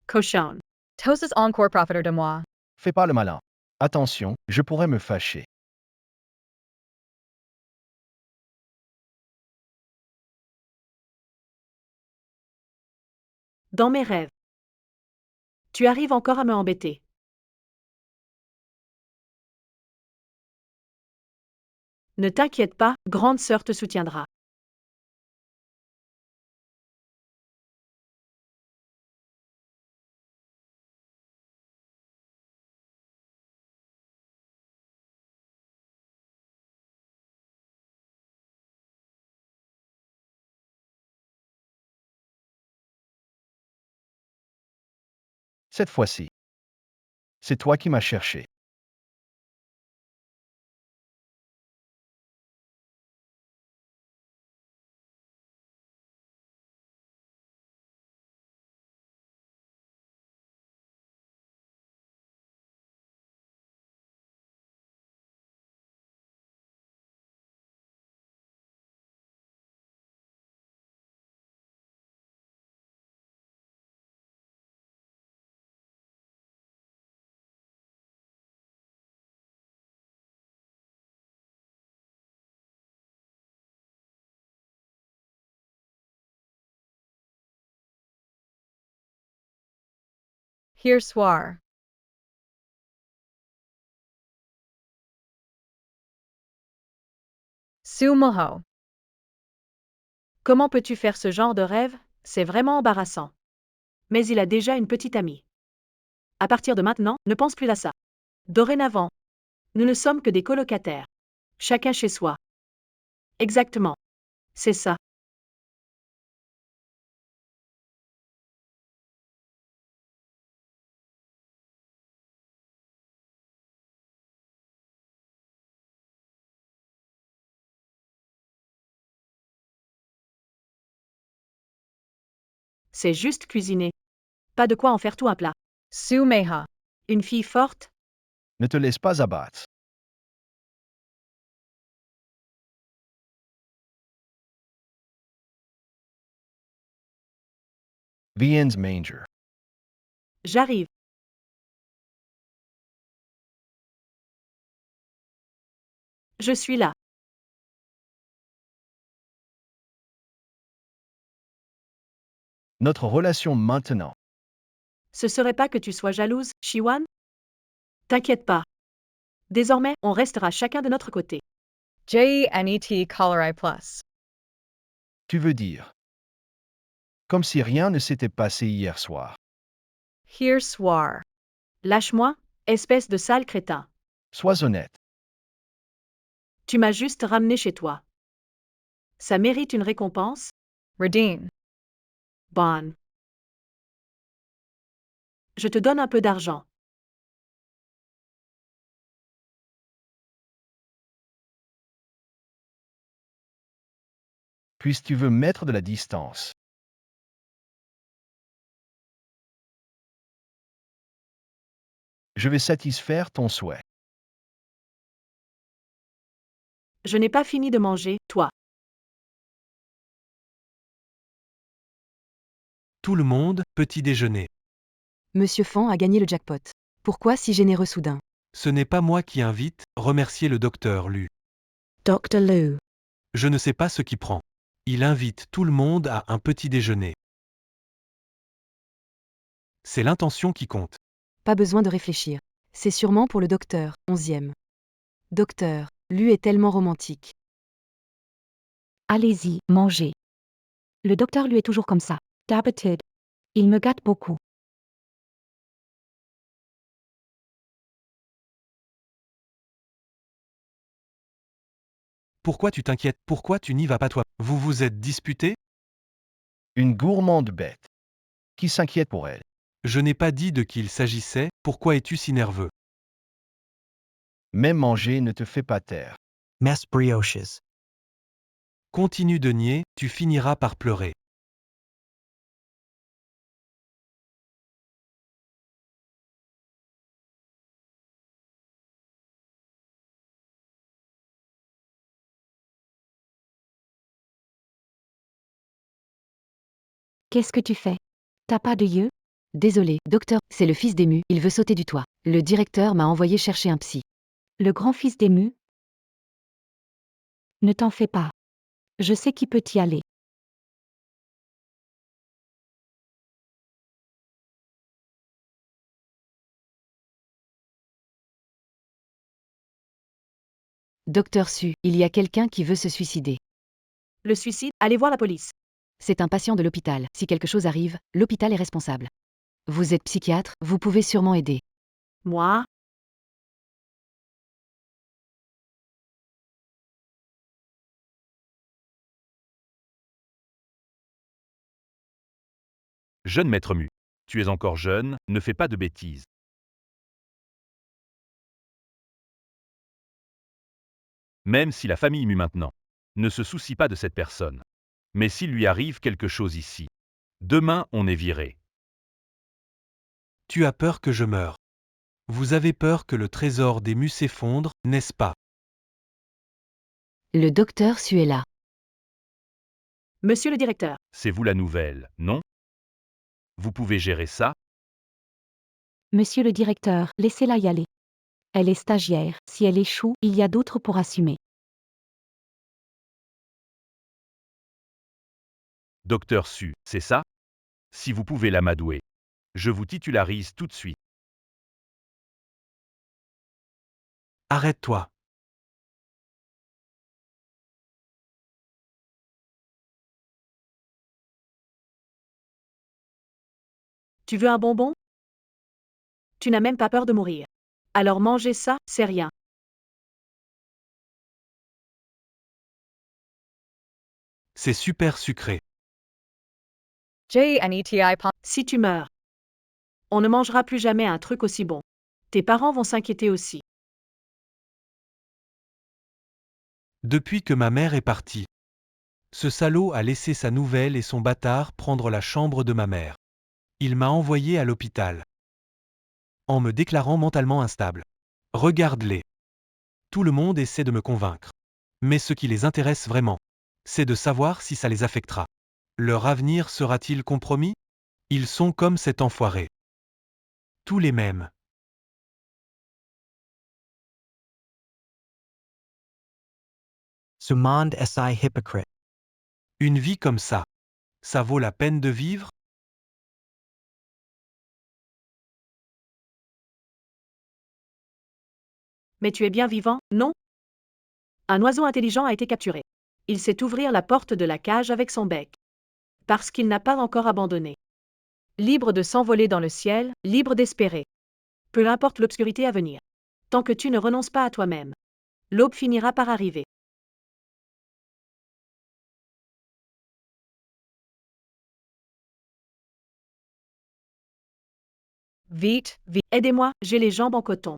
Cochon. Tosas encore profiter de moi. Fais pas le malin. Attention, je pourrais me fâcher. Dans mes rêves. Tu arrives encore à me embêter. Ne t'inquiète pas, grande sœur te soutiendra. Cette fois-ci. C'est toi qui m'as cherché. Hier soir. Sumoho. Comment peux-tu faire ce genre de rêve? C'est vraiment embarrassant. Mais il a déjà une petite amie. À partir de maintenant, ne pense plus à ça. Dorénavant, nous ne sommes que des colocataires. Chacun chez soi. Exactement. C'est ça. C'est juste cuisiner. Pas de quoi en faire tout un plat. Sumeha. Une fille forte? Ne te laisse pas abattre. Vien's Manger. J'arrive. Je suis là. Notre relation maintenant. Ce serait pas que tu sois jalouse, Shiwan? T'inquiète pas. Désormais, on restera chacun de notre côté. JNET Colorai Plus. Tu veux dire. Comme si rien ne s'était passé hier soir. Hier soir. Lâche-moi, espèce de sale crétin. Sois honnête. Tu m'as juste ramené chez toi. Ça mérite une récompense? Redeem. Bonne. Je te donne un peu d'argent. Puis tu veux mettre de la distance. Je vais satisfaire ton souhait. Je n'ai pas fini de manger, toi. Tout le monde, petit déjeuner. Monsieur Fan a gagné le jackpot. Pourquoi si généreux soudain? Ce n'est pas moi qui invite, remerciez le docteur Lu. Dr. Lu. Je ne sais pas ce qui prend. Il invite tout le monde à un petit déjeuner. C'est l'intention qui compte. Pas besoin de réfléchir. C'est sûrement pour le docteur, 11e. Docteur, Lu est tellement romantique. Allez-y, mangez. Le docteur lui est toujours comme ça. D'habitude. Il me gâte beaucoup. Pourquoi tu t'inquiètes? Pourquoi tu n'y vas pas toi? Vous vous êtes disputé? Une gourmande bête. Qui s'inquiète pour elle? Je n'ai pas dit de qui il s'agissait, pourquoi es-tu si nerveux? Même manger ne te fait pas taire. Mess brioches. Continue de nier, tu finiras par pleurer. Qu'est-ce que tu fais? T'as pas de yeux? Désolé, docteur, c'est le fils d'Ému, il veut sauter du toit. Le directeur m'a envoyé chercher un psy. Le grand-fils d'Ému? Ne t'en fais pas. Je sais qui peut y aller. Docteur Su, il y a quelqu'un qui veut se suicider. Le suicide, allez voir la police. C'est un patient de l'hôpital. Si quelque chose arrive, l'hôpital est responsable. Vous êtes psychiatre, vous pouvez sûrement aider. Moi? Jeune maître Mu. Tu es encore jeune, ne fais pas de bêtises. Même si la famille Mu maintenant ne se soucie pas de cette personne. Mais s'il lui arrive quelque chose ici, demain on est viré. Tu as peur que je meure. Vous avez peur que le trésor des Mu s'effondre, n'est-ce pas? Le docteur Su est là. Monsieur le directeur. C'est vous la nouvelle, non? Vous pouvez gérer ça? Monsieur le directeur, laissez-la y aller. Elle est stagiaire. Si elle échoue, il y a d'autres pour assumer. Docteur Su, c'est ça? Si vous pouvez l'amadouer. Je vous titularise tout de suite. Arrête-toi. Tu veux un bonbon? Tu n'as même pas peur de mourir. Alors manger ça, c'est rien. C'est super sucré. JNETI pop. Si tu meurs, on ne mangera plus jamais un truc aussi bon. Tes parents vont s'inquiéter aussi. Depuis que ma mère est partie. Ce salaud a laissé sa nouvelle et son bâtard prendre la chambre de ma mère. Il m'a envoyé à l'hôpital. En me déclarant mentalement instable. Regarde-les. Tout le monde essaie de me convaincre. Mais ce qui les intéresse vraiment, c'est de savoir si ça les affectera. Leur avenir sera-t-il compromis? Ils sont comme cet enfoiré. Tous les mêmes. Sumand si hypocrite. Une vie comme ça. Ça vaut la peine de vivre? Mais tu es bien vivant, non? Un oiseau intelligent a été capturé. Il sait ouvrir la porte de la cage avec son bec. Parce qu'il n'a pas encore abandonné. Libre de s'envoler dans le ciel, libre d'espérer. Peu importe l'obscurité à venir. tant que tu ne renonces pas à toi-même. L'aube finira par arriver. Vite, vite. Aidez-moi, j'ai les jambes en coton.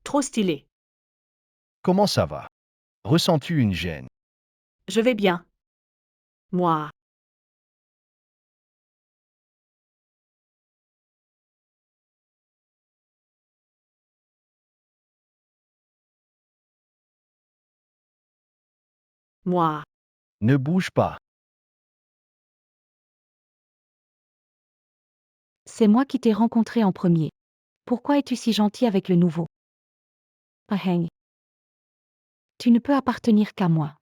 Trop stylé. Comment ça va? Ressens-tu une gêne? Je vais bien. Moi. Moi. Ne bouge pas. C'est moi qui t'ai rencontré en premier. Pourquoi es-tu si gentil avec le nouveau? Aheng. Tu ne peux appartenir qu'à moi.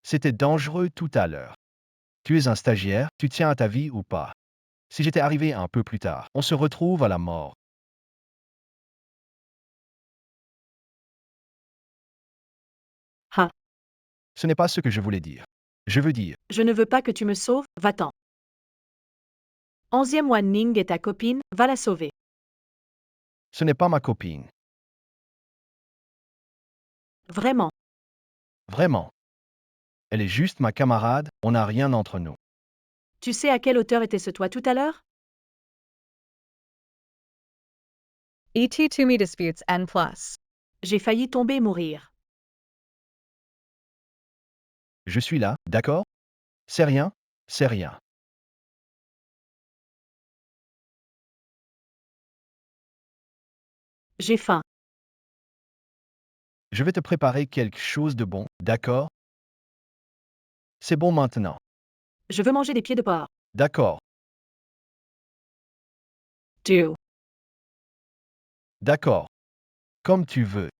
C'était dangereux tout à l'heure. Tu es un stagiaire, tu tiens à ta vie ou pas? Si j'étais arrivé un peu plus tard, on se retrouve à la mort. Ha. Ce n'est pas ce que je voulais dire. Je veux dire, Je ne veux pas que tu me sauves, va-t'en. 11e Wan Ning est ta copine, va la sauver. ce n'est pas ma copine. Vraiment. Vraiment. Elle est juste ma camarade, on n'a rien entre nous. Tu sais à quelle hauteur était ce toit tout à l'heure? ET to me disputes N+. J'ai failli tomber et mourir. Je suis là, d'accord? C'est rien, c'est rien. J'ai faim. Je vais te préparer quelque chose de bon, d'accord? C'est bon maintenant. Je veux manger des pieds de porc. D'accord, Do. d'accord. Comme tu veux.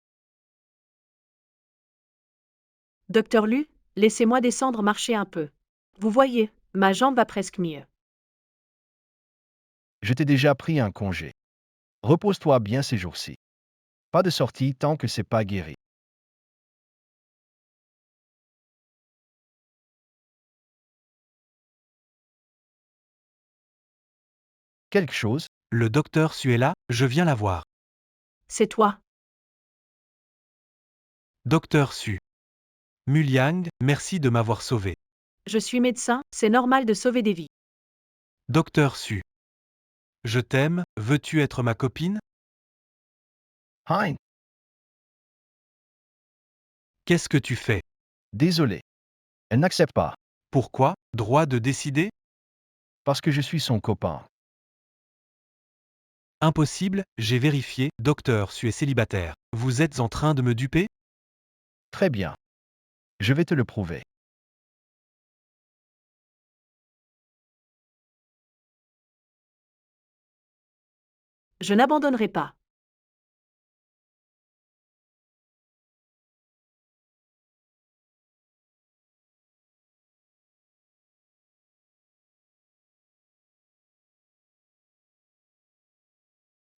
Docteur Lu, laissez-moi descendre marcher un peu. Vous voyez, ma jambe va presque mieux. Je t'ai déjà pris un congé. Repose-toi bien ces jours-ci. Pas de sortie tant que c'est pas guéri. Quelque chose? Le docteur Su est là, je viens la voir. C'est toi. Docteur Su. Muliang, merci de m'avoir sauvé. Je suis médecin, c'est normal de sauver des vies. Docteur Su. Je t'aime, veux-tu être ma copine? Hein? Qu'est-ce que tu fais? Désolé. Elle n'accepte pas, Pourquoi? Droit de décider? parce que je suis son copain. Impossible, j'ai vérifié, docteur Su est célibataire. Vous êtes en train de me duper? Très bien. Je vais te le prouver. Je n'abandonnerai pas.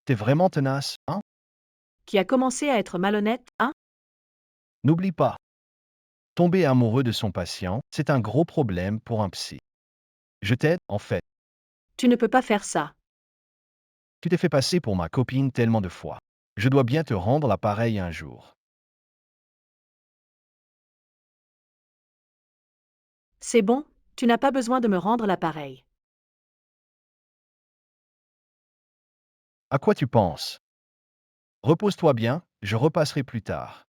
T'es vraiment tenace, hein? Qui a commencé à être malhonnête, hein? N'oublie pas. Tomber amoureux de son patient, c'est un gros problème pour un psy. Je t'aide, en fait. Tu ne peux pas faire ça. Tu t'es fait passer pour ma copine tellement de fois. Je dois bien te rendre l'appareil un jour. C'est bon, tu n'as pas besoin de me rendre l'appareil. À quoi tu penses? Repose-toi bien, je repasserai plus tard.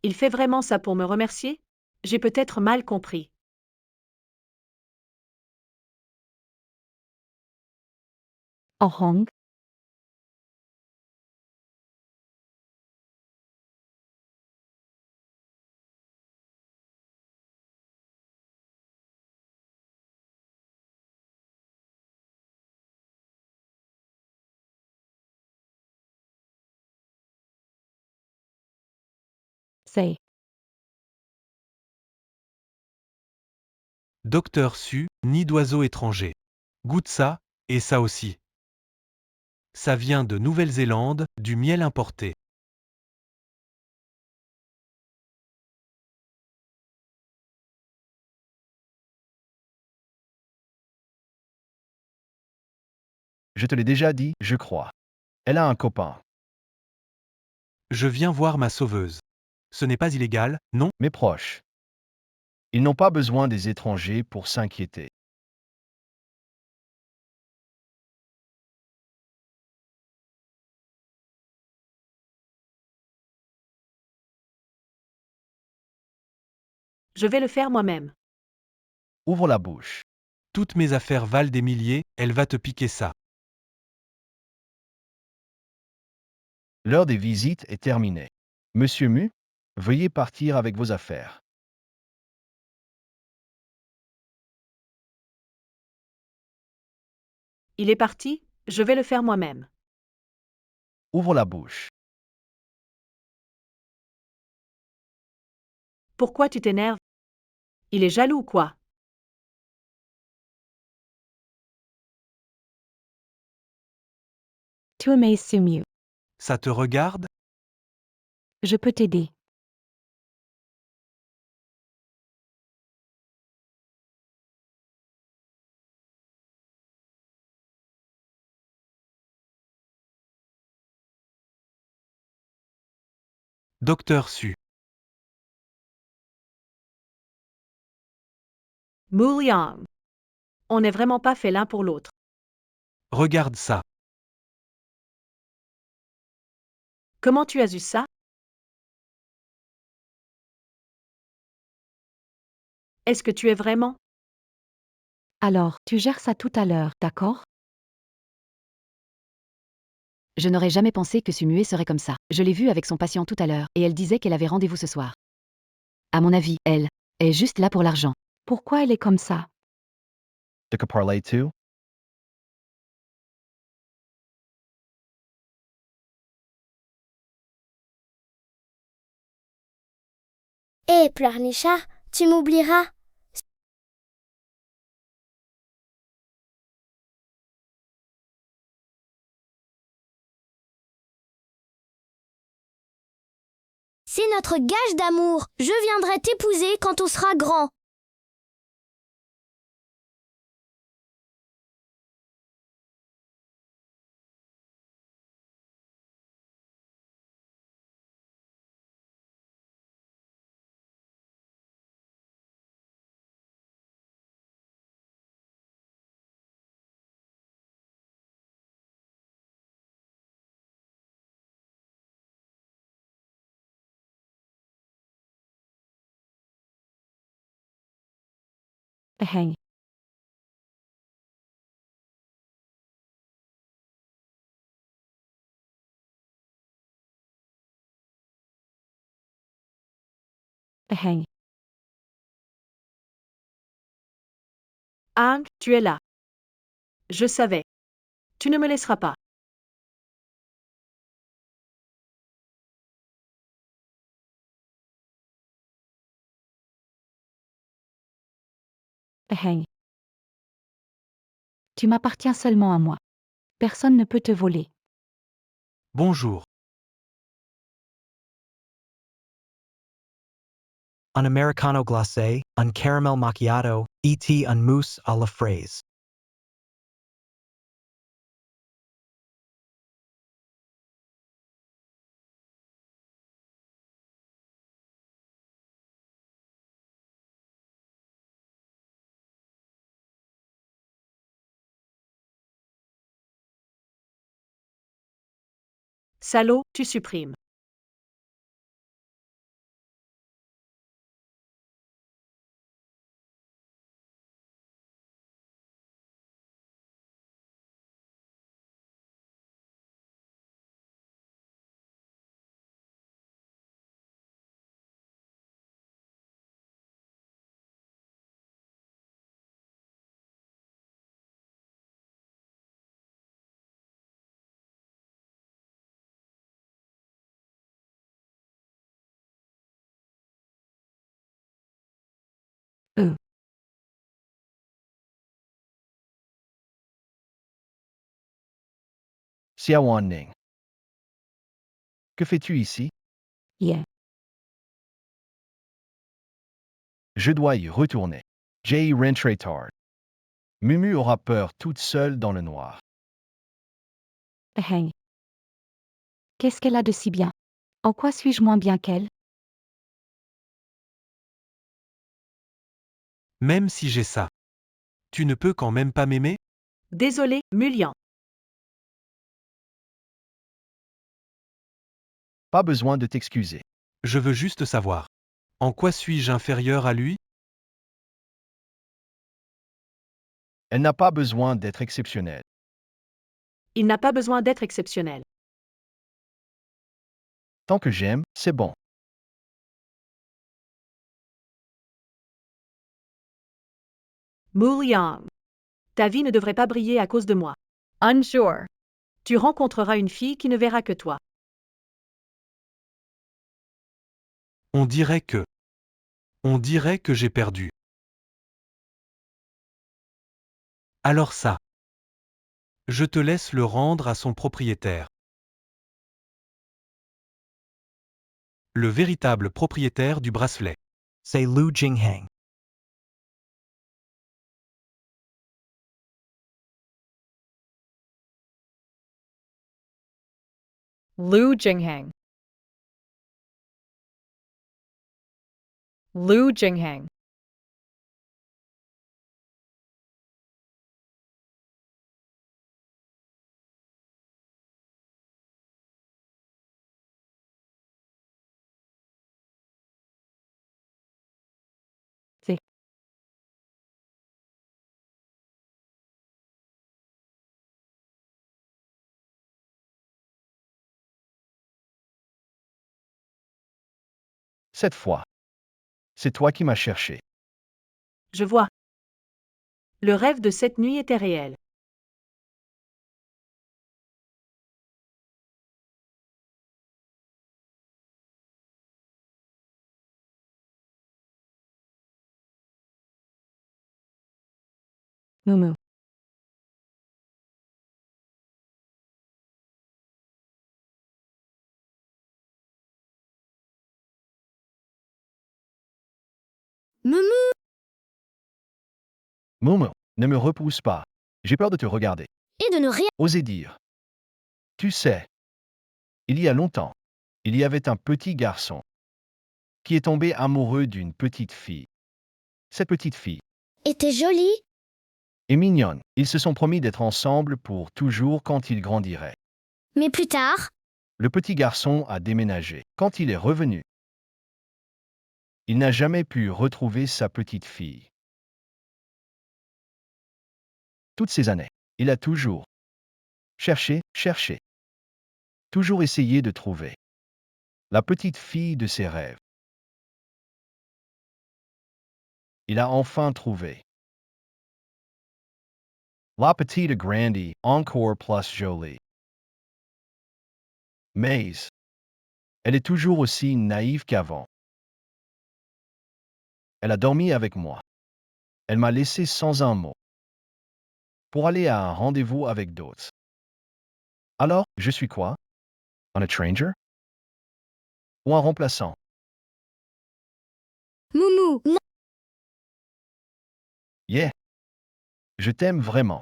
Il fait vraiment ça pour me remercier? J'ai peut-être mal compris. Aheng. Say. Docteur Su, nid d'oiseaux étrangers. Goûte ça, et ça aussi. Ça vient de Nouvelle-Zélande, du miel importé. Je te l'ai déjà dit, je crois. Elle a un copain. Je viens voir ma sauveuse. Ce n'est pas illégal, non? Mes proches. Ils n'ont pas besoin des étrangers pour s'inquiéter. Je vais le faire moi-même. Ouvre la bouche. Toutes mes affaires valent des milliers, elle va te piquer ça. L'heure des visites est terminée. Monsieur Mu, veuillez partir avec vos affaires. Il est parti, je vais le faire moi-même. Ouvre la bouche. Pourquoi tu t'énerves? Il est jaloux, quoi. Tu aimes c'est mieux. Ça te regarde? Je peux t'aider. Docteur Su. Mu Liang. On n'est vraiment pas fait l'un pour l'autre. Regarde ça. Comment tu as eu ça? Est-ce que tu es vraiment? Alors, tu gères ça tout à l'heure, d'accord? Je n'aurais jamais pensé que Sumué serait comme ça. Je l'ai vue avec son patient tout à l'heure, et elle disait qu'elle avait rendez-vous ce soir. À mon avis, elle est juste là pour l'argent. Pourquoi elle est comme ça? De que parles-tu? Hé, pleurnichat, tu m'oublieras. C'est notre gage d'amour. Je viendrai t'épouser quand on sera grand. Hang. Hang. Hank, tu es là. Je savais. Tu ne me laisseras pas. Hang. Tu m'appartiens seulement à moi. Personne ne peut te voler. Bonjour. Un americano glacé, un caramel macchiato, et un mousse à la fraise. Salaud, tu supprimes. Xiaowan Ning. Que fais-tu ici? Yeah. Je dois y retourner. Jay rentrer tard. Mumu aura peur toute seule dans le noir. Hey. Qu'est-ce qu'elle a de si bien? En quoi suis-je moins bien qu'elle? Même si j'ai ça. Tu ne peux quand même pas m'aimer? Désolé, Mulian. Pas besoin de t'excuser. Je veux juste savoir. En quoi suis-je inférieur à lui? Elle n'a pas besoin d'être exceptionnelle. Il n'a pas besoin d'être exceptionnel. Tant que j'aime, c'est bon. Mulian. Ta vie ne devrait pas briller à cause de moi. Unsure. Tu rencontreras une fille qui ne verra que toi. On dirait que. On dirait que j'ai perdu. Alors ça. Je te laisse le rendre à son propriétaire. Le véritable propriétaire du bracelet. Say Lu Jinghang. Lu Jinghang. Lu Jinghang. C'est. Cette fois. C'est toi qui m'as cherché. Je vois. Le rêve de cette nuit était réel. Mumu. Mumu, Momo, ne me repousse pas. J'ai peur de te regarder. et de ne rien. Osez dire. Tu sais. Il y a longtemps, il y avait un petit garçon qui est tombé amoureux d'une petite fille. Cette petite fille Était jolie. est mignonne. Ils se sont promis d'être ensemble pour toujours quand ils grandiraient. Mais plus tard, Le petit garçon a déménagé. Quand il est revenu, il n'a jamais pu retrouver sa petite fille. Toutes ces années, il a toujours cherché, toujours essayé de trouver la petite fille de ses rêves. Il a enfin trouvé la petite grandie, encore plus jolie. Mais elle est toujours aussi naïve qu'avant. Elle a dormi avec moi. Elle m'a laissé sans un mot pour aller à un rendez-vous avec d'autres. Alors, je suis quoi? Un étranger? Ou un remplaçant? Mumu, non. Yeah. Je t'aime vraiment.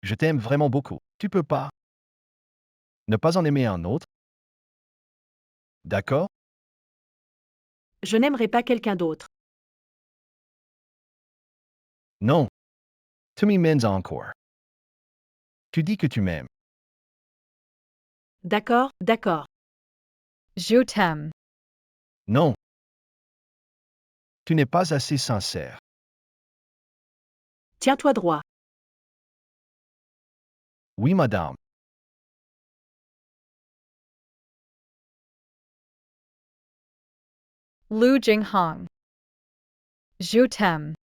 Je t'aime vraiment beaucoup. Tu peux pas ne pas en aimer un autre? D'accord? Je n'aimerais pas quelqu'un d'autre. Non. Tu m'aimes encore. Tu dis que tu m'aimes. D'accord, d'accord. Je t'aime. Non. Tu n'es pas assez sincère. Tiens-toi droit. Oui, madame. Lu Jinghang. Je t'aime.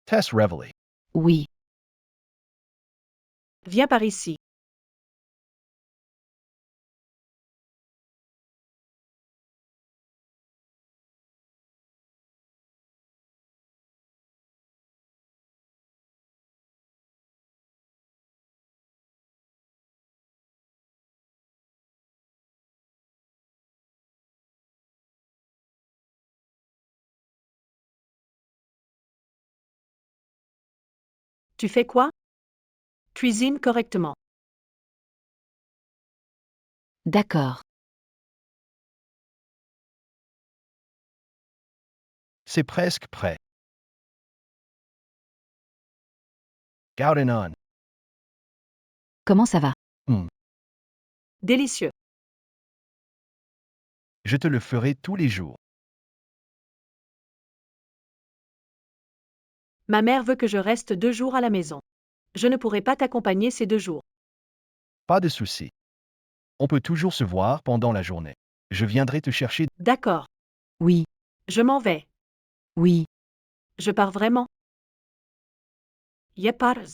Tess Reveille. Oui. Viens par ici. Tu fais quoi? Cuisine correctement. D'accord. C'est presque prêt. Garden on. Comment ça va? Délicieux. Je te le ferai tous les jours. Ma mère veut que je reste 2 jours à la maison. Je ne pourrai pas t'accompagner ces 2 jours. Pas de souci. On peut toujours se voir pendant la journée. Je viendrai te chercher. D'accord. Oui. Je m'en vais. Oui. Je pars vraiment. Je pars.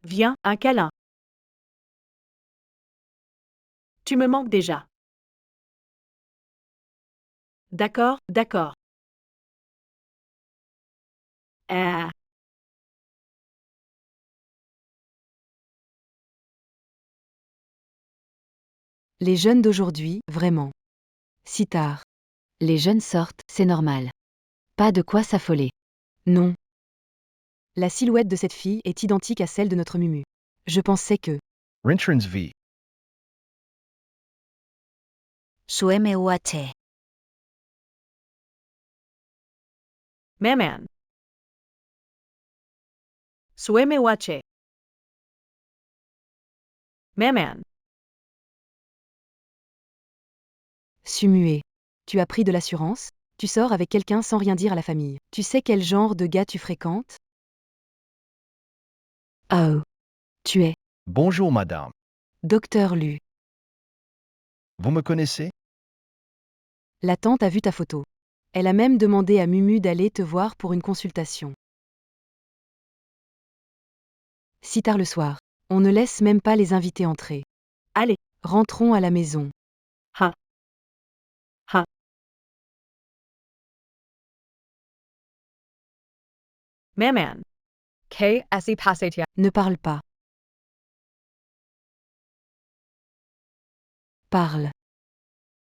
Viens, un câlin. Tu me manques déjà. D'accord, d'accord. Ah. Les jeunes d'aujourd'hui, vraiment. Si tard. Les jeunes sortent, c'est normal. Pas de quoi s'affoler. Non. La silhouette de cette fille est identique à celle de notre Mumu. Je pensais que. Rintrans V. Suemeuache. Maman. Suemewache. Maman. Sumué. Tu as pris de l'assurance? Tu sors avec quelqu'un sans rien dire à la famille. Tu sais quel genre de gars tu fréquentes? Oh. Tu es. Bonjour madame. Docteur Lu. Vous me connaissez? La tante a vu ta photo. Elle a même demandé à Mumu d'aller te voir pour une consultation. Si tard le soir. On ne laisse même pas les invités entrer. Allez. Rentrons à la maison. Ha. Ha. Maman. K. Esi Pasetia. Ne parle pas. Parle.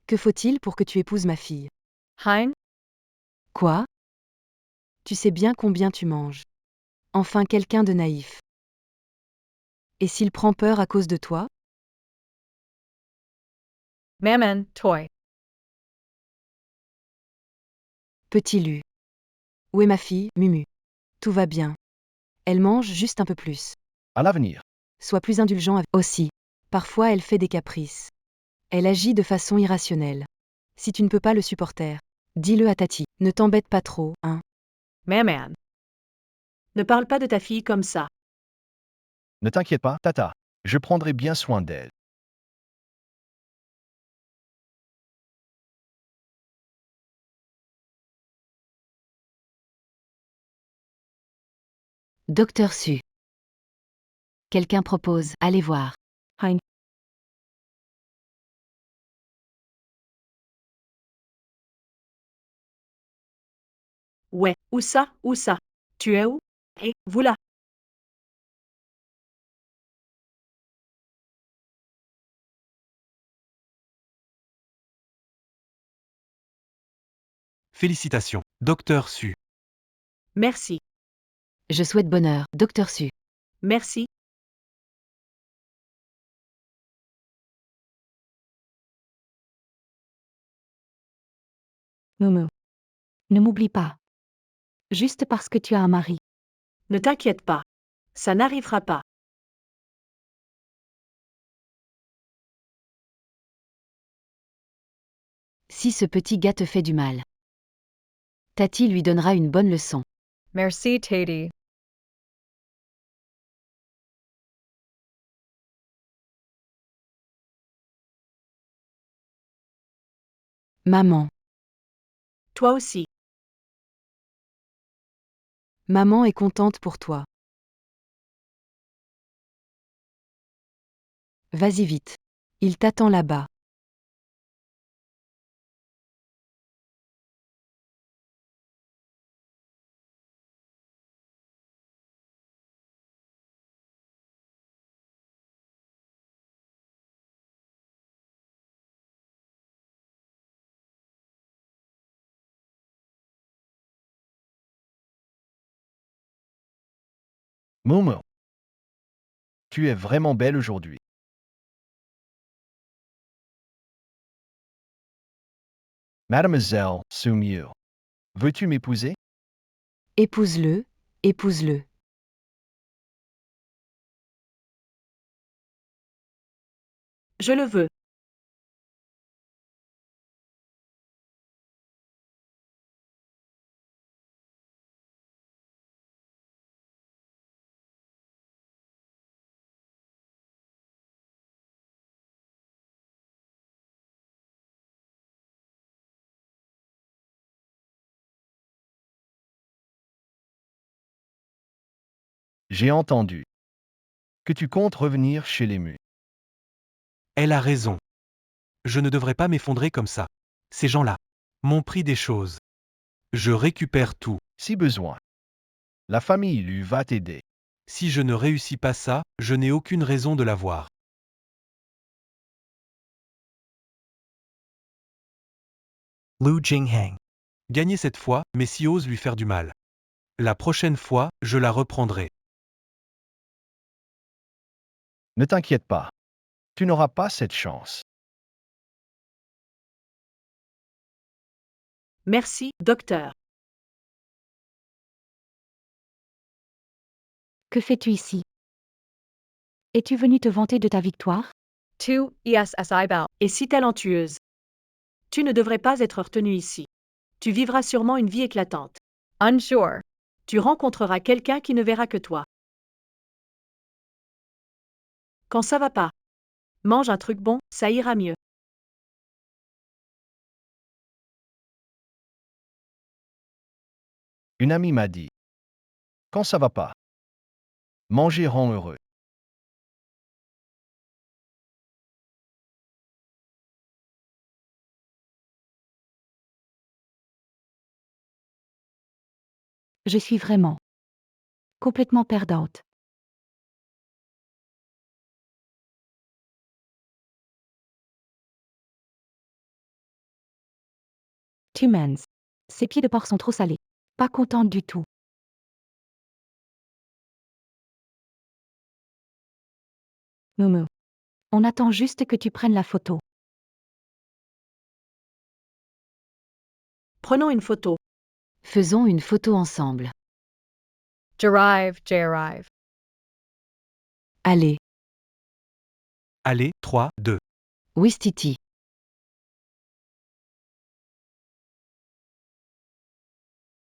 Que faut-il pour que tu épouses ma fille? Hein? Quoi? Tu sais bien combien tu manges. Enfin quelqu'un de naïf. Et s'il prend peur à cause de toi? Maman, toy. Petit Lu. Où est ma fille, Mumu? Tout va bien. Elle mange juste un peu plus. À l'avenir. Sois plus indulgent avec aussi. Parfois elle fait des caprices. Elle agit de façon irrationnelle. Si tu ne peux pas le supporter, dis-le à Tati. Ne t'embête pas trop, hein? Maman. Ne parle pas de ta fille comme ça. Ne t'inquiète pas, Tata. Je prendrai bien soin d'elle. Docteur Su. Quelqu'un propose, allez voir. Hein. Ouais, où ça, où ça? Tu es où? Et, vous là. Félicitations, Docteur Su. Merci. Je souhaite bonheur, Docteur Su. Merci. Mumu. Ne m'oublie pas. Juste parce que tu as un mari. Ne t'inquiète pas. Ça n'arrivera pas. Si ce petit gars te fait du mal. Tati lui donnera une bonne leçon. Merci, Tati. Maman. Toi aussi. Maman est contente pour toi. Vas-y vite. Il t'attend là-bas. Momo. Tu es vraiment belle aujourd'hui. Mademoiselle Sumiu. Veux-tu m'épouser? Épouse-le, épouse-le. Je le veux. J'ai entendu que tu comptes revenir chez les Mu. Elle a raison. Je ne devrais pas m'effondrer comme ça. Ces gens-là m'ont pris des choses. Je récupère tout. Si besoin. La famille lui va t'aider. Si je ne réussis pas ça, je n'ai aucune raison de l'avoir. Lu Jinghang. Gagner cette fois, mais si ose lui faire du mal. La prochaine fois, je la reprendrai. Ne t'inquiète pas. Tu n'auras pas cette chance. Merci, docteur. Que fais-tu ici? Es-tu venu te vanter de ta victoire? 2 ESSI Bell. Et si talentueuse. Tu ne devrais pas être retenue ici. Tu vivras sûrement une vie éclatante. Unsure. Tu rencontreras quelqu'un qui ne verra que toi. Quand ça va pas, mange un truc bon, ça ira mieux. Une amie m'a dit. Quand ça va pas. Manger rend heureux. Je suis vraiment complètement perdante. Tumens. Ces pieds de porc sont trop salés. Pas contente du tout. Momo. On attend juste que tu prennes la photo. Prenons une photo. Faisons une photo ensemble. Derive, J-arrive. Allez, Allez, 3, 2. Ouistiti.